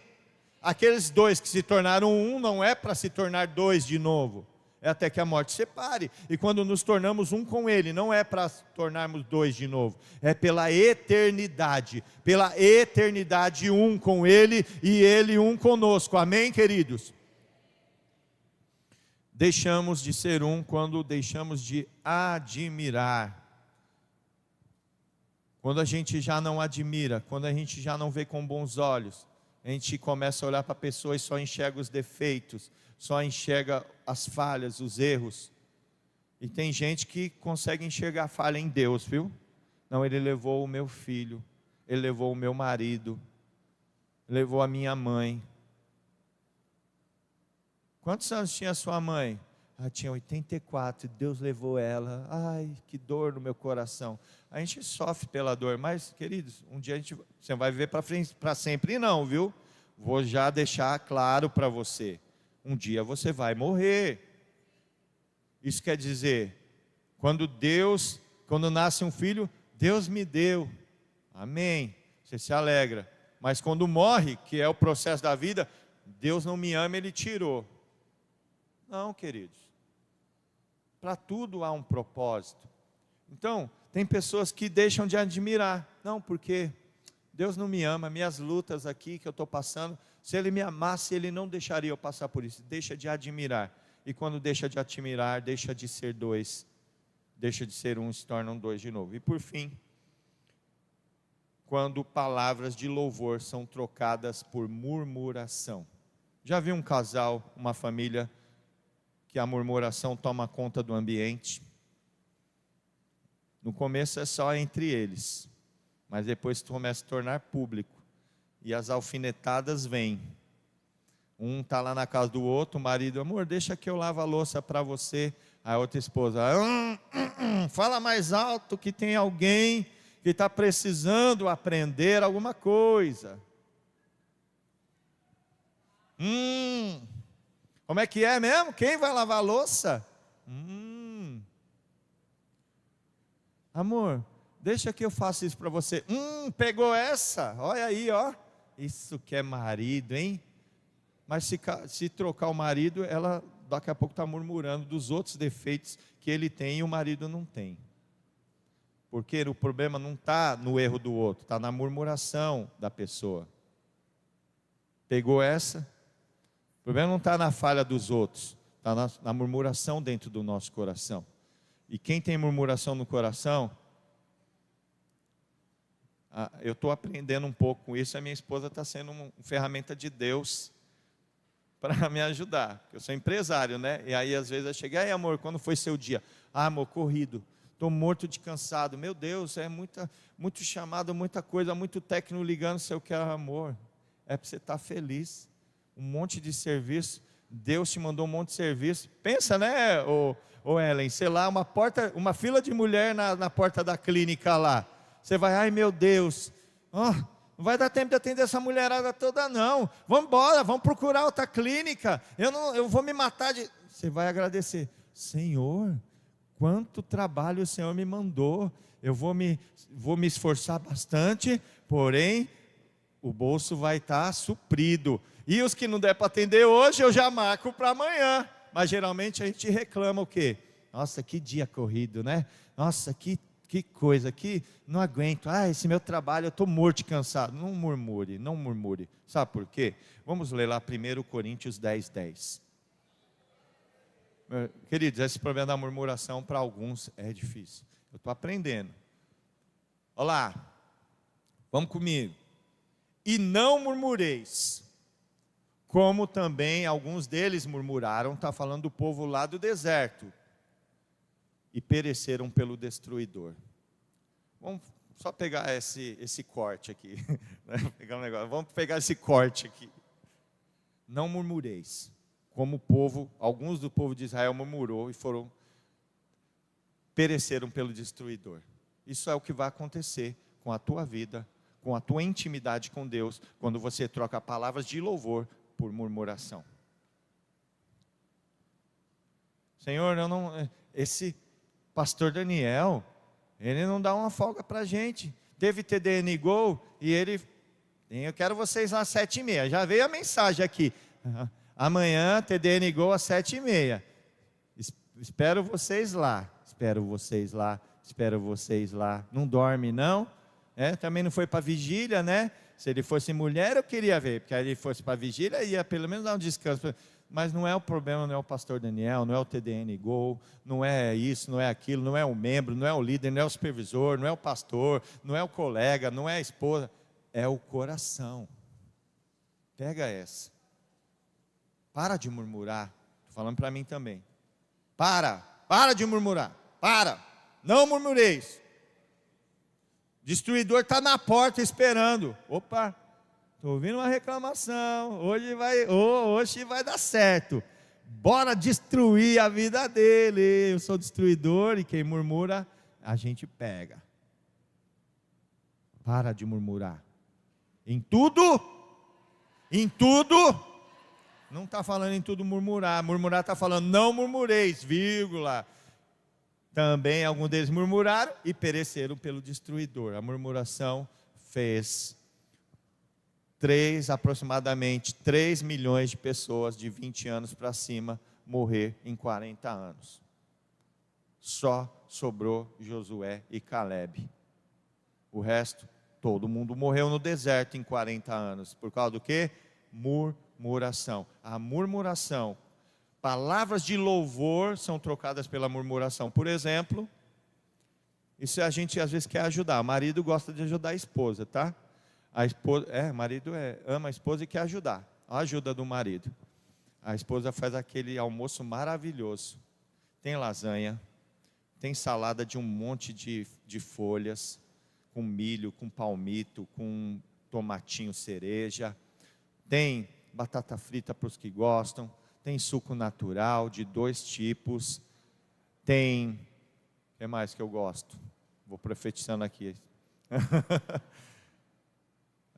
Aqueles dois que se tornaram um, não é para se tornar dois de novo. É até que a morte separe. E quando nos tornamos um com Ele, não é para tornarmos dois de novo. É pela eternidade. Pela eternidade um com Ele e Ele um conosco. Amém, queridos? Deixamos de ser um quando deixamos de admirar. Quando a gente já não admira, quando a gente já não vê com bons olhos, a gente começa a olhar para a pessoa e só enxerga os defeitos, só enxerga as falhas, os erros. E tem gente que consegue enxergar a falha em Deus, viu? Não, Ele levou o meu filho, Ele levou o meu marido, levou a minha mãe. Quantos anos tinha a sua mãe? Tinha 84, Deus levou ela. Ai, que dor no meu coração. A gente sofre pela dor, mas, queridos, um dia você vai viver para sempre, não, viu? Vou já deixar claro para você. Um dia você vai morrer. Isso quer dizer, quando nasce um filho, Deus me deu. Amém. Você se alegra. Mas quando morre, que é o processo da vida, Deus não me ama, Ele tirou. Não, queridos. Para tudo há um propósito. Então, tem pessoas que deixam de admirar. Não, porque Deus não me ama, minhas lutas aqui que eu estou passando, se Ele me amasse, Ele não deixaria eu passar por isso. Deixa de admirar. E quando deixa de admirar, deixa de ser dois. Deixa de ser um, se tornam dois de novo. E por fim, quando palavras de louvor são trocadas por murmuração. Já viu um casal, uma família, que a murmuração toma conta do ambiente? No começo é só entre eles, mas depois começa a tornar público, e as alfinetadas vêm. Um está lá na casa do outro, o marido, amor, deixa que eu lavo a louça para você. A outra esposa, fala mais alto que tem alguém que está precisando aprender alguma coisa. Como é que é mesmo? Quem vai lavar a louça? Amor, deixa que eu faça isso para você. Pegou essa? Olha aí, ó. Isso que é marido, hein? Mas se trocar o marido, ela daqui a pouco está murmurando dos outros defeitos que ele tem e o marido não tem. Porque o problema não está no erro do outro, está na murmuração da pessoa. Pegou essa? O problema não está na falha dos outros, está na murmuração dentro do nosso coração. E quem tem murmuração no coração, eu estou aprendendo um pouco com isso, a minha esposa está sendo uma ferramenta de Deus para me ajudar. Eu sou empresário, né? E aí às vezes eu chego, aí amor, quando foi seu dia? Amor, corrido, estou morto de cansado. Meu Deus, é muito chamado, muita coisa, muito técnico ligando, se eu quero amor. É para você estar feliz. Um monte de serviço, Deus te mandou um monte de serviço. Pensa, né, ô Ellen, sei lá, uma fila de mulher na porta da clínica lá. Você vai, ai meu Deus, não vai dar tempo de atender essa mulherada toda não. Vamos embora, vamos procurar outra clínica. Eu vou me matar de... Você vai agradecer, Senhor, quanto trabalho o Senhor me mandou. Eu vou me esforçar bastante, porém o bolso vai estar suprido. E os que não der para atender hoje, eu já marco para amanhã. Mas geralmente a gente reclama o quê? Nossa, que dia corrido, né? Nossa, que coisa, que não aguento. Esse meu trabalho, eu estou morto de cansado. Não murmure, não murmure. Sabe por quê? Vamos ler lá 1 Coríntios 10:10. Queridos, esse problema da murmuração para alguns é difícil. Eu estou aprendendo. Olha lá, vamos comigo. E não murmureis, como também alguns deles murmuraram, está falando do povo lá do deserto, e pereceram pelo destruidor. Vamos só pegar esse corte aqui, vamos pegar esse corte aqui. Não murmureis, como o povo, alguns do povo de Israel murmurou e pereceram pelo destruidor. Isso é o que vai acontecer com a tua vida, com a tua intimidade com Deus, quando você troca palavras de louvor por murmuração. Senhor, esse pastor Daniel, ele não dá uma folga para a gente. Teve TDN Go e ele Eu quero vocês lá às 7h30. Já veio a mensagem aqui. Amanhã, TDN Go às 7h30. Espero vocês lá. Espero vocês lá. Espero vocês lá. Não dorme, não? Também não foi para vigília, né? Se ele fosse mulher, eu queria ver. Porque aí ele fosse para vigília, ia pelo menos dar um descanso. Mas não é o problema, não é o pastor Daniel, não é o TDN Go, não é isso, não é aquilo, não é o membro, não é o líder, não é o supervisor, não é o pastor, não é o colega, não é a esposa. É o coração. Pega essa. Para de murmurar. Estou falando para mim também. Para de murmurar. Não murmureis. Destruidor está na porta esperando. Opa, estou ouvindo uma reclamação. Hoje vai dar certo. Bora destruir a vida dele. Eu sou destruidor e quem murmura, a gente pega. Para de murmurar. Em tudo, não está falando em tudo murmurar. Murmurar está falando não murmureis, vírgula. Também alguns deles murmuraram e pereceram pelo destruidor. A murmuração fez aproximadamente 3 milhões de pessoas de 20 anos para cima morrer em 40 anos. Só sobrou Josué e Calebe. O resto, todo mundo morreu no deserto em 40 anos. Por causa do quê? Murmuração. A murmuração. Palavras de louvor são trocadas pela murmuração. Por exemplo, isso a gente às vezes quer ajudar. O marido gosta de ajudar a esposa, tá? O marido ama a esposa e quer ajudar. A ajuda do marido. A esposa faz aquele almoço maravilhoso. Tem lasanha, tem salada de um monte de folhas, com milho, com palmito, com tomatinho cereja. Tem batata frita para os que gostam. Tem suco natural de 2 tipos. Tem, o que mais que eu gosto? Vou profetizando aqui.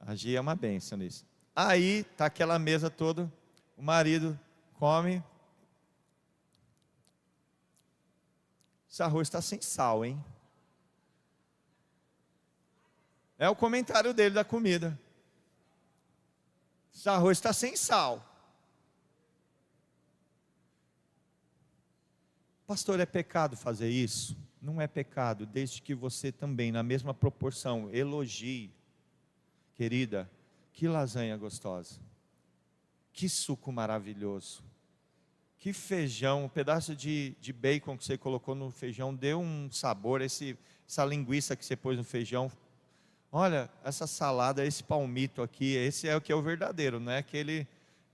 A Gia é uma bênção nisso. Aí está aquela mesa toda, o marido come. Esse arroz está sem sal, hein? É o comentário dele da comida. Esse arroz está sem sal. Pastor, é pecado fazer isso? Não é pecado, desde que você também, na mesma proporção, elogie. Querida, que lasanha gostosa. Que suco maravilhoso. Que feijão, um pedaço de bacon que você colocou no feijão, deu um sabor, essa linguiça que você pôs no feijão. Olha, essa salada, esse palmito aqui, esse é o que é o verdadeiro, não é aquele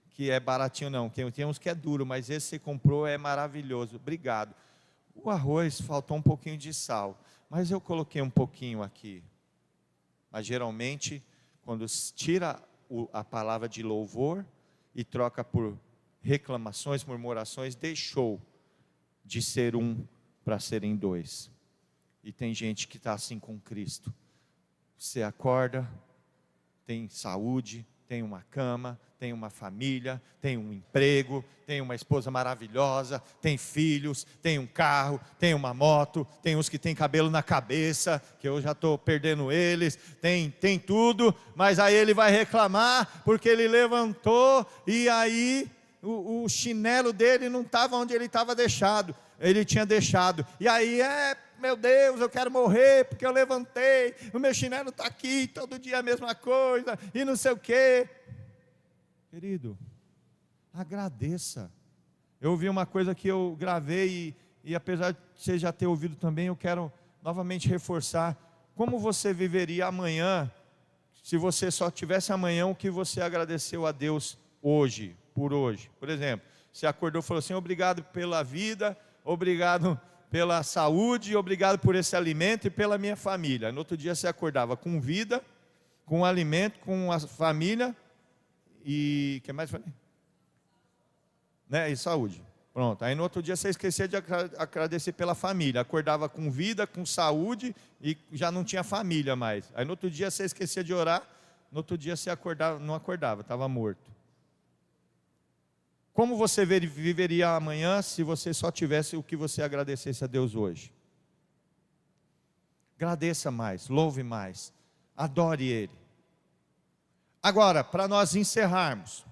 que é baratinho não, tem uns que é duro, mas esse que você comprou é maravilhoso, obrigado. O arroz faltou um pouquinho de sal, mas eu coloquei um pouquinho aqui. Mas geralmente, quando tira a palavra de louvor e troca por reclamações, murmurações, deixou de ser um para serem 2. E tem gente que está assim com Cristo. Você acorda, tem saúde, tem uma cama, tem uma família, tem um emprego, tem uma esposa maravilhosa, tem filhos, tem um carro, tem uma moto, tem uns que tem cabelo na cabeça, que eu já estou perdendo eles, tem tudo, mas aí ele vai reclamar, porque ele levantou, e aí o chinelo dele não estava onde ele estava deixado, ele tinha deixado, e aí meu Deus, eu quero morrer, porque eu levantei, o meu chinelo está aqui, todo dia a mesma coisa, e não sei o quê. Querido, agradeça. Eu ouvi uma coisa que eu gravei, e apesar de você já ter ouvido também, eu quero novamente reforçar. Como você viveria amanhã, se você só tivesse amanhã o que você agradeceu a Deus hoje, por hoje? Por exemplo, você acordou e falou assim: obrigado pela vida, obrigado pela saúde, obrigado por esse alimento e pela minha família. No outro dia você acordava com vida, com alimento, com a família e o que mais falei? Né? E saúde. Pronto. Aí no outro dia você esquecia de agradecer pela família. Acordava com vida, com saúde e já não tinha família mais. Aí no outro dia você esquecia de orar. No outro dia você não acordava, estava morto. Como você viveria amanhã se você só tivesse o que você agradecesse a Deus hoje? Agradeça mais, louve mais, adore Ele. Agora, para nós encerrarmos,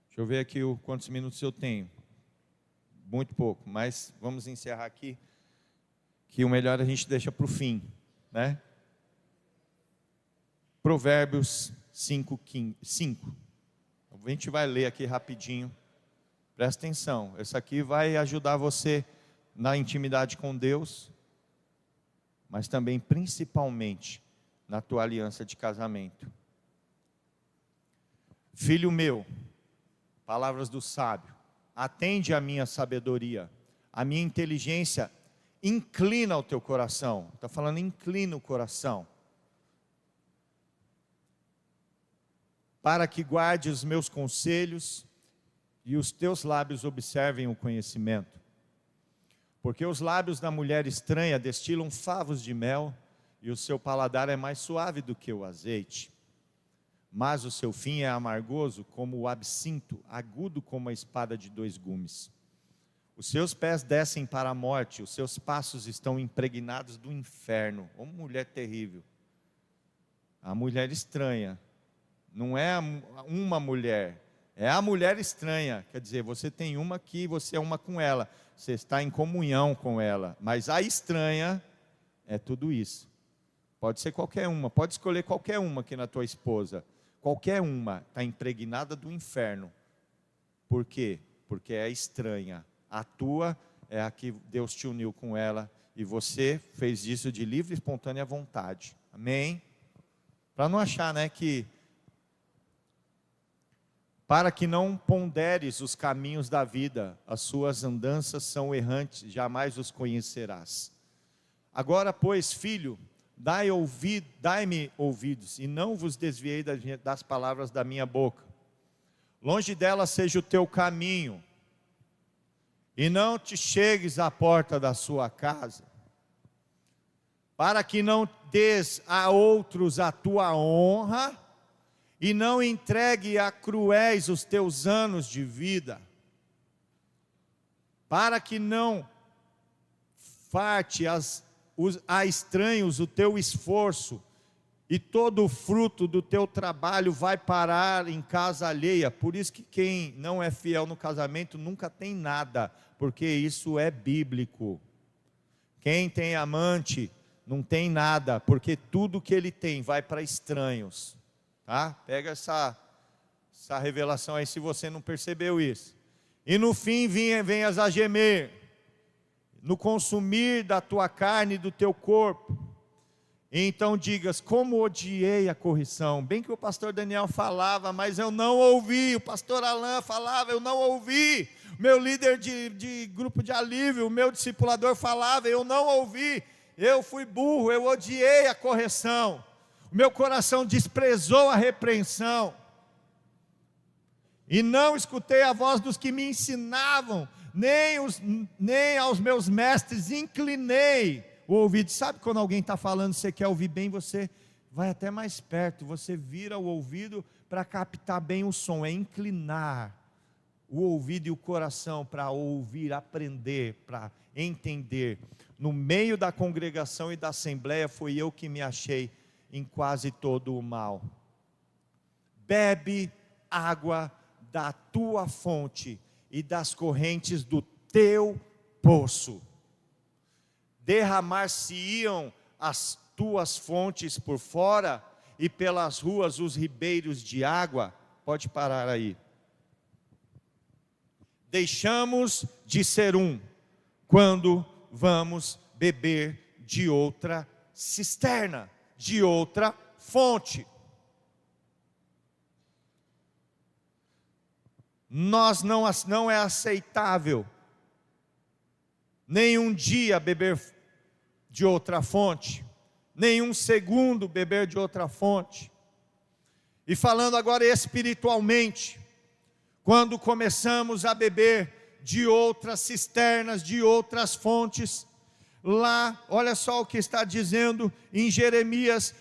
deixa eu ver aqui quantos minutos eu tenho. Muito pouco, mas vamos encerrar aqui, que o melhor a gente deixa para o fim, né? Provérbios 5. A gente vai ler aqui rapidinho. Presta atenção, isso aqui vai ajudar você na intimidade com Deus, mas também, principalmente, na tua aliança de casamento. Filho meu, palavras do sábio, atende à minha sabedoria, a minha inteligência, inclina o teu coração. Está falando, inclina o coração, para que guarde os meus conselhos e os teus lábios observem o conhecimento. Porque os lábios da mulher estranha destilam favos de mel, e o seu paladar é mais suave do que o azeite. Mas o seu fim é amargoso como o absinto, agudo como a espada de 2 gumes. Os seus pés descem para a morte, os seus passos estão impregnados do inferno. Ô mulher terrível. A mulher estranha, não é uma mulher, é a mulher estranha. Quer dizer, você tem uma que você é uma com ela, você está em comunhão com ela, mas a estranha é tudo isso. Pode ser qualquer uma, pode escolher qualquer uma aqui na tua esposa. Qualquer uma está impregnada do inferno. Por quê? Porque é estranha. A tua é a que Deus te uniu com ela, e você fez isso de livre e espontânea vontade. Amém? Para não achar, né, que... Para que não ponderes os caminhos da vida, as suas andanças são errantes, jamais os conhecerás. Agora, pois, filho, dai-me ouvidos, e não vos desviei das palavras da minha boca. Longe dela seja o teu caminho, e não te chegues à porta da sua casa, para que não des a outros a tua honra, e não entregue a cruéis os teus anos de vida, para que não farte a estranhos o teu esforço, e todo o fruto do teu trabalho vai parar em casa alheia. Por isso que quem não é fiel no casamento nunca tem nada, porque isso é bíblico. Quem tem amante não tem nada, porque tudo que ele tem vai para estranhos. Tá? Pega essa revelação aí, se você não percebeu isso. E no fim venhas a gemer, no consumir da tua carne e do teu corpo. E então digas, como odiei a correção. Bem que o pastor Daniel falava, mas eu não ouvi. O pastor Alain falava, eu não ouvi. O meu líder de grupo de alívio, o meu discipulador falava, eu não ouvi. Eu fui burro, eu odiei a correção. Meu coração desprezou a repreensão, e não escutei a voz dos que me ensinavam, nem aos meus mestres inclinei o ouvido. Sabe quando alguém está falando, você quer ouvir bem, você vai até mais perto, você vira o ouvido para captar bem o som, é inclinar o ouvido e o coração para ouvir, aprender, para entender. No meio da congregação e da assembleia, foi eu que me achei em quase todo o mal. Bebe água da tua fonte e das correntes do teu poço. Derramar-se-iam as tuas fontes por fora, e pelas ruas os ribeiros de água. Pode parar aí. Deixamos de ser um, quando vamos beber de outra cisterna, de outra fonte. Não é aceitável nenhum dia beber de outra fonte, nenhum segundo beber de outra fonte. E falando agora espiritualmente, quando começamos a beber de outras cisternas, de outras fontes, lá, olha só o que está dizendo em Jeremias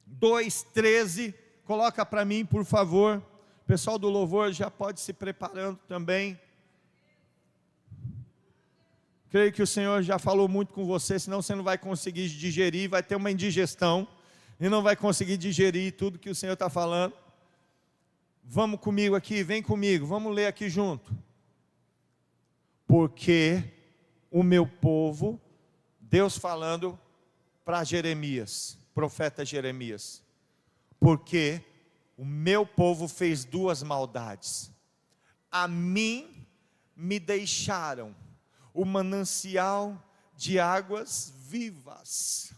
2:13, coloca para mim, por favor. O pessoal do louvor já pode se preparando também. Creio que o Senhor já falou muito com você, senão você não vai conseguir digerir, vai ter uma indigestão, e não vai conseguir digerir tudo que o Senhor está falando. Vamos comigo aqui, vem comigo, vamos ler aqui junto. Porque o meu povo, Deus falando para Jeremias, profeta Jeremias, porque o meu povo fez duas maldades. A mim me deixaram o manancial de águas vivas.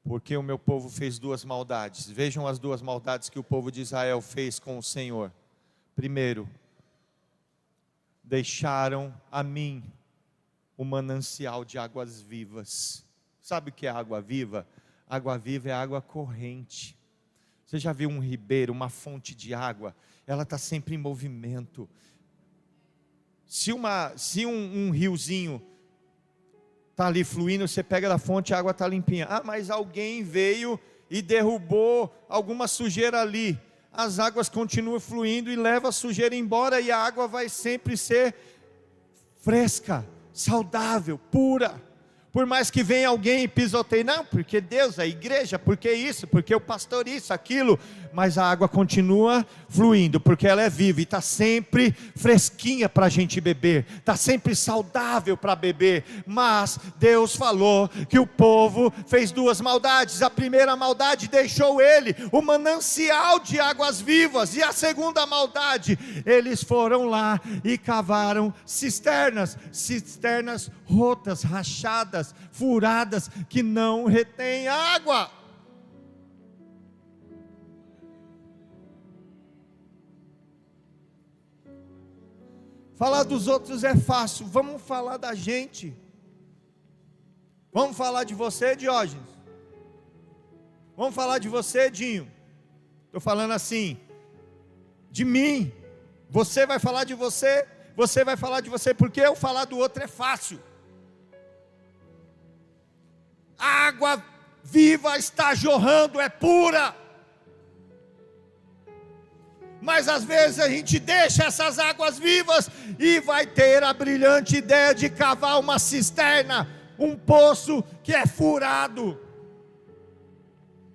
Porque o meu povo fez duas maldades. Vejam as duas maldades que o povo de Israel fez com o Senhor. Primeiro, deixaram a mim o manancial de águas vivas. Sabe o que é água viva? Água viva é água corrente. Você já viu um ribeiro, uma fonte de água? Ela está sempre em movimento. Se um riozinho está ali fluindo, você pega da fonte, a água está limpinha. Ah, mas alguém veio e derrubou alguma sujeira ali. As águas continuam fluindo e levam a sujeira embora, e a água vai sempre ser fresca, saudável, pura. Por mais que venha alguém e pisoteie, não, porque Deus, a igreja, porque isso, porque o pastor isso, aquilo, mas a água continua fluindo, porque ela é viva e está sempre fresquinha para a gente beber, está sempre saudável para beber. Mas Deus falou que o povo fez duas maldades. A primeira maldade, deixou ele o manancial de águas vivas, e a segunda maldade, eles foram lá e cavaram cisternas rotas, rachadas, furadas, que não retém água. Falar dos outros é fácil, vamos falar da gente. Vamos falar de você, Diógenes? Vamos falar de você, Dinho? Estou falando assim, de mim. Você vai falar de você, você vai falar de você, porque eu falar do outro é fácil. A água viva está jorrando, é pura. Mas às vezes a gente deixa essas águas vivas e vai ter a brilhante ideia de cavar uma cisterna, um poço que é furado.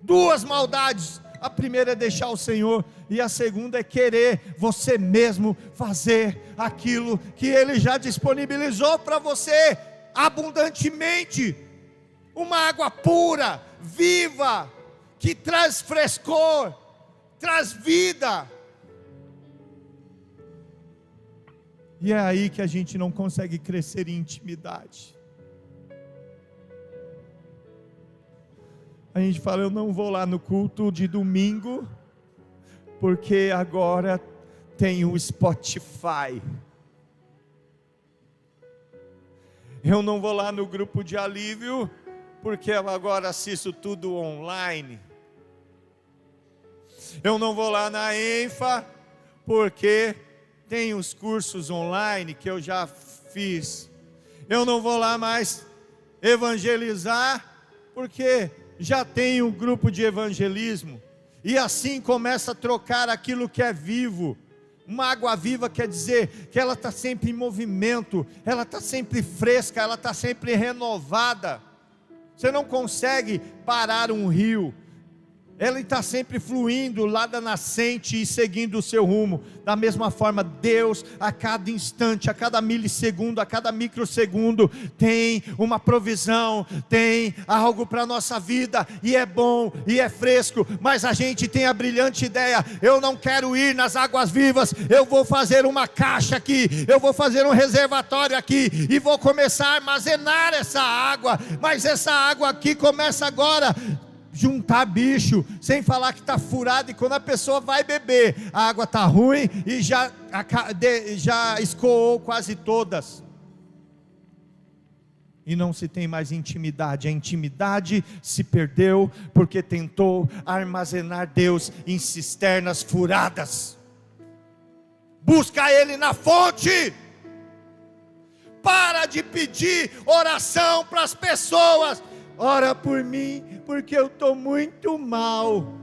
Duas maldades. A primeira é deixar o Senhor, e a segunda é querer você mesmo fazer aquilo que Ele já disponibilizou para você abundantemente. Uma água pura, viva, que traz frescor, traz vida. E é aí que a gente não consegue crescer em intimidade. A gente fala, eu não vou lá no culto de domingo, porque agora tem o Spotify. Eu não vou lá no grupo de alívio, porque eu agora assisto tudo online. Eu não vou lá na ENFA, porque tem os cursos online que eu já fiz. Eu não vou lá mais evangelizar, porque já tem um grupo de evangelismo. E assim começa a trocar aquilo que é vivo. Uma água viva quer dizer que ela está sempre em movimento, ela está sempre fresca, ela está sempre renovada. Você não consegue parar um rio, ele está sempre fluindo lá da nascente e seguindo o seu rumo. Da mesma forma, Deus, a cada instante, a cada milissegundo, a cada microsegundo, tem uma provisão, tem algo para a nossa vida, e é bom, e é fresco, mas a gente tem a brilhante ideia, eu não quero ir nas águas vivas, eu vou fazer uma caixa aqui, eu vou fazer um reservatório aqui, e vou começar a armazenar essa água, mas essa água aqui começa agora juntar bicho, sem falar que está furado, e quando a pessoa vai beber, a água está ruim e já escoou quase todas, e não se tem mais intimidade. A intimidade se perdeu, porque tentou armazenar Deus em cisternas furadas. Busca Ele na fonte. Para de pedir oração para as pessoas. Ora por mim, porque eu estou muito mal.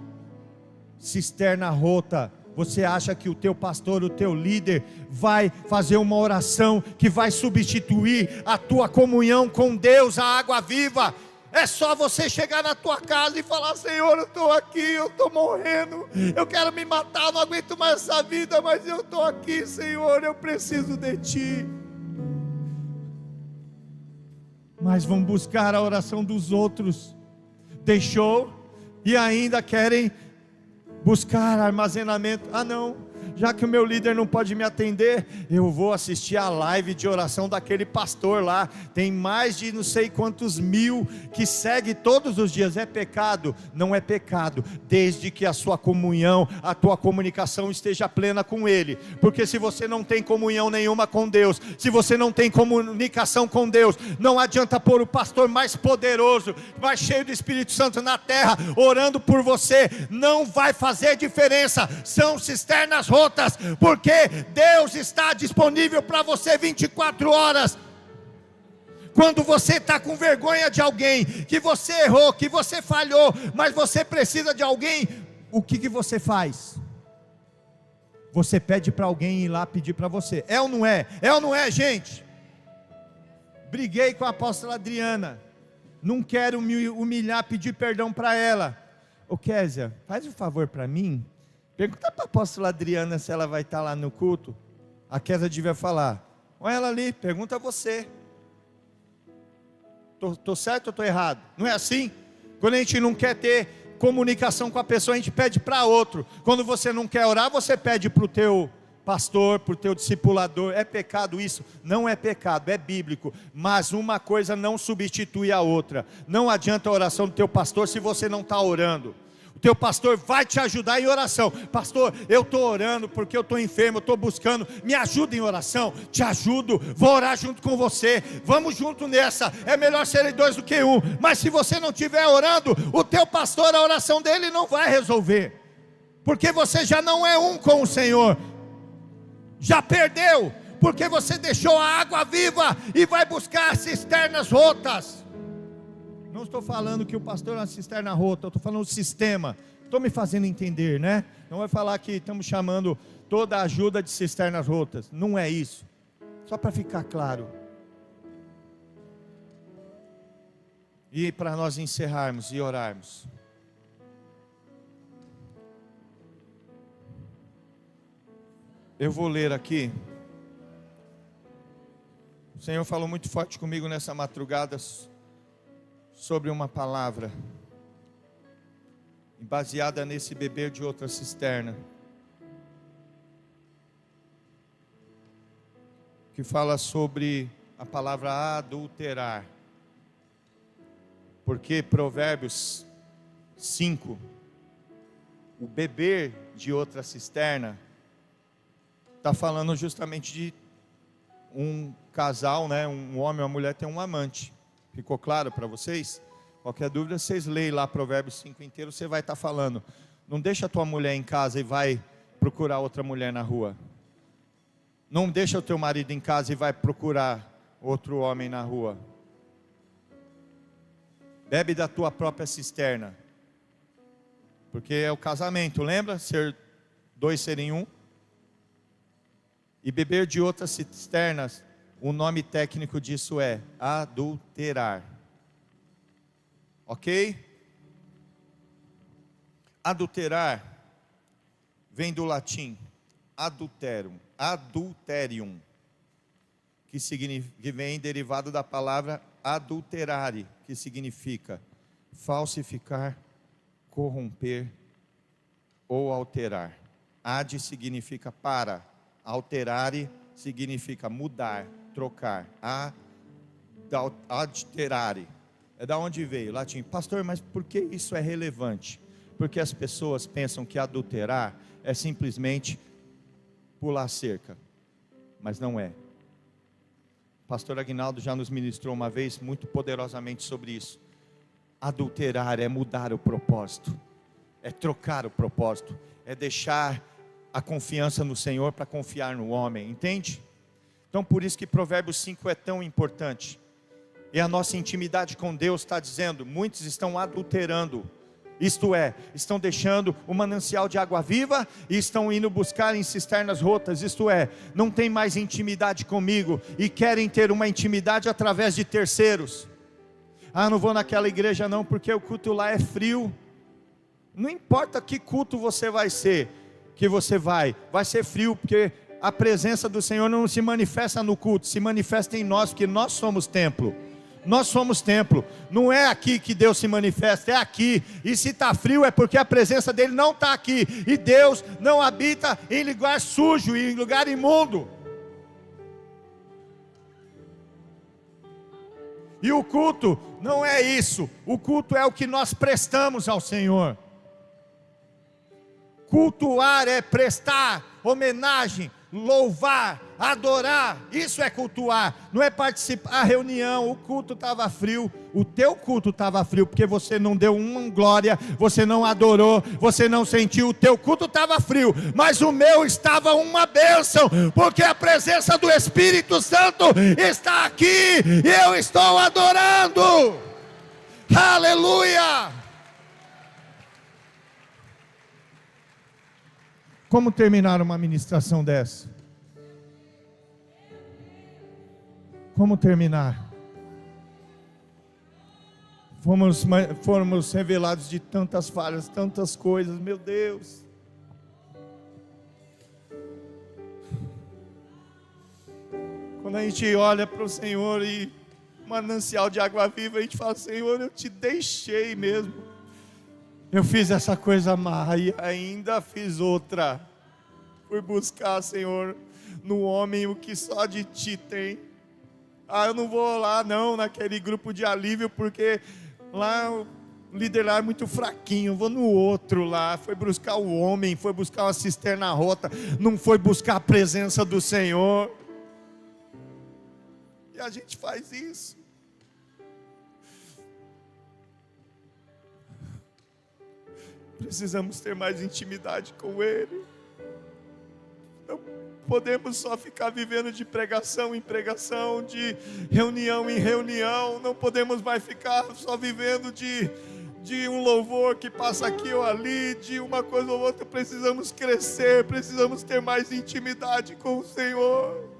Cisterna rota Você acha que o teu pastor, o teu líder vai fazer uma oração que vai substituir a tua comunhão com Deus, a água viva? É só você chegar na tua casa e falar: Senhor, eu estou aqui, eu estou morrendo, eu quero me matar, não aguento mais essa vida, mas eu estou aqui, Senhor, eu preciso de Ti. Mas vão buscar a oração dos outros, deixou, e ainda querem buscar armazenamento. Ah não, já que o meu líder não pode me atender, eu vou assistir a live de oração daquele pastor lá, tem mais de não sei quantos mil que segue todos os dias. É pecado? Não é pecado, desde que a sua comunhão, a tua comunicação esteja plena com Ele. Porque se você não tem comunhão nenhuma com Deus, se você não tem comunicação com Deus, não adianta pôr o pastor mais poderoso, mais cheio do Espírito Santo na terra, orando por você, não vai fazer diferença. São cisternas rotas, porque Deus está disponível para você 24 horas. Quando você está com vergonha de alguém, que você errou, que você falhou, mas você precisa de alguém, o que você faz? Você pede para alguém ir lá pedir para você. É ou não é? É ou não é, gente? Briguei com a apóstola Adriana, não quero me humilhar, pedir perdão para ela. Ô Késia, faz um favor para mim, pergunta para a apóstola Adriana se ela vai estar lá no culto. A Késia devia falar: olha ela ali, pergunta a você. Estou certo ou estou errado? Não é assim? Quando a gente não quer ter comunicação com a pessoa, a gente pede para outro. Quando você não quer orar, você pede para o teu pastor, para o teu discipulador. É pecado isso? Não é pecado, é bíblico. Mas uma coisa não substitui a outra. Não adianta a oração do teu pastor se você não está orando. O teu pastor vai te ajudar em oração. Pastor, eu estou orando porque eu estou enfermo, eu estou buscando, me ajuda em oração. Te ajudo, vou orar junto com você, vamos junto nessa. É melhor serem dois do que um. Mas se você não estiver orando, o teu pastor, a oração dele não vai resolver, porque você já não é um com o Senhor, já perdeu, porque você deixou a água viva e vai buscar cisternas rotas. Não estou falando que o pastor é uma cisterna rota, eu estou falando do sistema. Estou me fazendo entender, né? Não vai falar que estamos chamando toda a ajuda de cisternas rotas. Não é isso. Só para ficar claro. E para nós encerrarmos e orarmos. Eu vou ler aqui. O Senhor falou muito forte comigo nessa madrugada sobre uma palavra baseada nesse beber de outra cisterna, que fala sobre a palavra adulterar. Porque Provérbios 5, o beber de outra cisterna, está falando justamente de um casal, né? Um homem e uma mulher tem um amante. Ficou claro para vocês? Qualquer dúvida, vocês leem lá Provérbios 5 inteiro, você vai estar falando. Não deixa a tua mulher em casa e vai procurar outra mulher na rua. Não deixa o teu marido em casa e vai procurar outro homem na rua. Bebe da tua própria cisterna. Porque é o casamento, lembra? Dois serem um. E beber de outras cisternas, o nome técnico disso é adulterar. Ok? Adulterar vem do latim adulterum, que vem derivado da palavra adulterare, que significa falsificar, corromper ou alterar. Ad significa para, alterare significa mudar, trocar. Adulterare é da onde veio, latim. Pastor, mas por que isso é relevante? Porque as pessoas pensam que adulterar é simplesmente pular cerca, mas não é. Pastor Aguinaldo já nos ministrou uma vez muito poderosamente sobre isso. Adulterar é mudar o propósito, é trocar o propósito, é deixar a confiança no Senhor para confiar no homem, entende? Então por isso que Provérbios 5 é tão importante. E a nossa intimidade com Deus está dizendo, muitos estão adulterando Isto é, estão deixando o manancial de água viva e estão indo buscar em cisternas rotas. Isto é, não tem mais intimidade comigo e querem ter uma intimidade através de terceiros. Ah, não vou naquela igreja não, porque o culto lá é frio. Não importa que culto você vai ser, que você vai ser frio, porque a presença do Senhor não se manifesta no culto, se manifesta em nós, porque nós somos templo. Nós somos templo, não é aqui que Deus se manifesta, é aqui. E se está frio é porque a presença dele não está aqui. E Deus não habita em lugar sujo, em lugar imundo. E o culto não é isso, o culto é o que nós prestamos ao Senhor. Cultuar é prestar homenagem, louvar, adorar, isso é cultuar, não é participar da reunião. O culto estava frio, o teu culto estava frio, porque você não deu uma glória, você não adorou, você não sentiu, o teu culto estava frio, mas o meu estava uma bênção, porque a presença do Espírito Santo está aqui, e eu estou adorando, aleluia. Como terminar uma ministração dessa? Como terminar? Fomos revelados de tantas falhas, tantas coisas, meu Deus. Quando a gente olha para o Senhor e manancial de água viva, a gente fala: Senhor, eu te deixei mesmo. Eu fiz essa coisa má e ainda fiz outra. Fui buscar, Senhor, no homem o que só de Ti tem. Ah, eu não vou lá não, naquele grupo de alívio, porque lá o líder lá é muito fraquinho. Eu vou no outro lá. Foi buscar o homem, foi buscar uma cisterna rota, não foi buscar a presença do Senhor. E a gente faz isso. Precisamos ter mais intimidade com Ele. Não podemos só ficar vivendo de pregação em pregação, de reunião em reunião. Não podemos mais ficar só vivendo de um louvor que passa aqui ou ali, de uma coisa ou outra. Precisamos crescer, precisamos ter mais intimidade com o Senhor.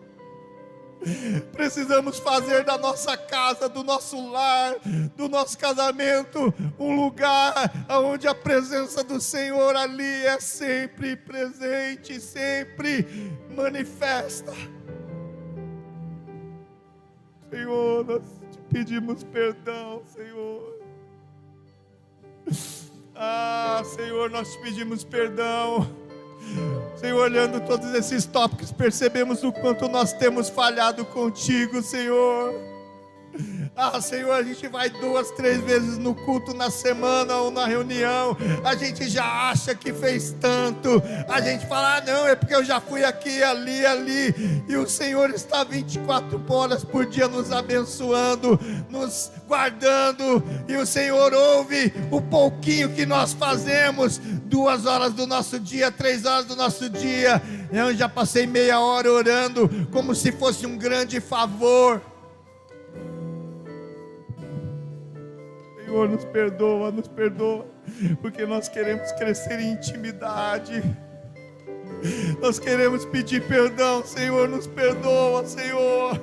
Precisamos fazer da nossa casa, do nosso lar, do nosso casamento, um lugar onde a presença do Senhor ali é sempre presente, sempre manifesta. Senhor, nós te pedimos perdão, Senhor. Ah, Senhor, nós te pedimos perdão. Senhor, olhando todos esses tópicos, percebemos o quanto nós temos falhado contigo, Senhor. Ah, Senhor, a gente vai 2, 3 vezes no culto na semana ou na reunião, a gente já acha que fez tanto, a gente fala: ah, não, é porque eu já fui aqui, ali, e o Senhor está 24 horas por dia nos abençoando, nos guardando, e o Senhor ouve o pouquinho que nós fazemos, 2 horas do nosso dia, 3 horas do nosso dia. Eu já passei meia hora orando, como se fosse um grande favor. Senhor, nos perdoa, porque nós queremos crescer em intimidade, nós queremos pedir perdão. Senhor, nos perdoa, Senhor.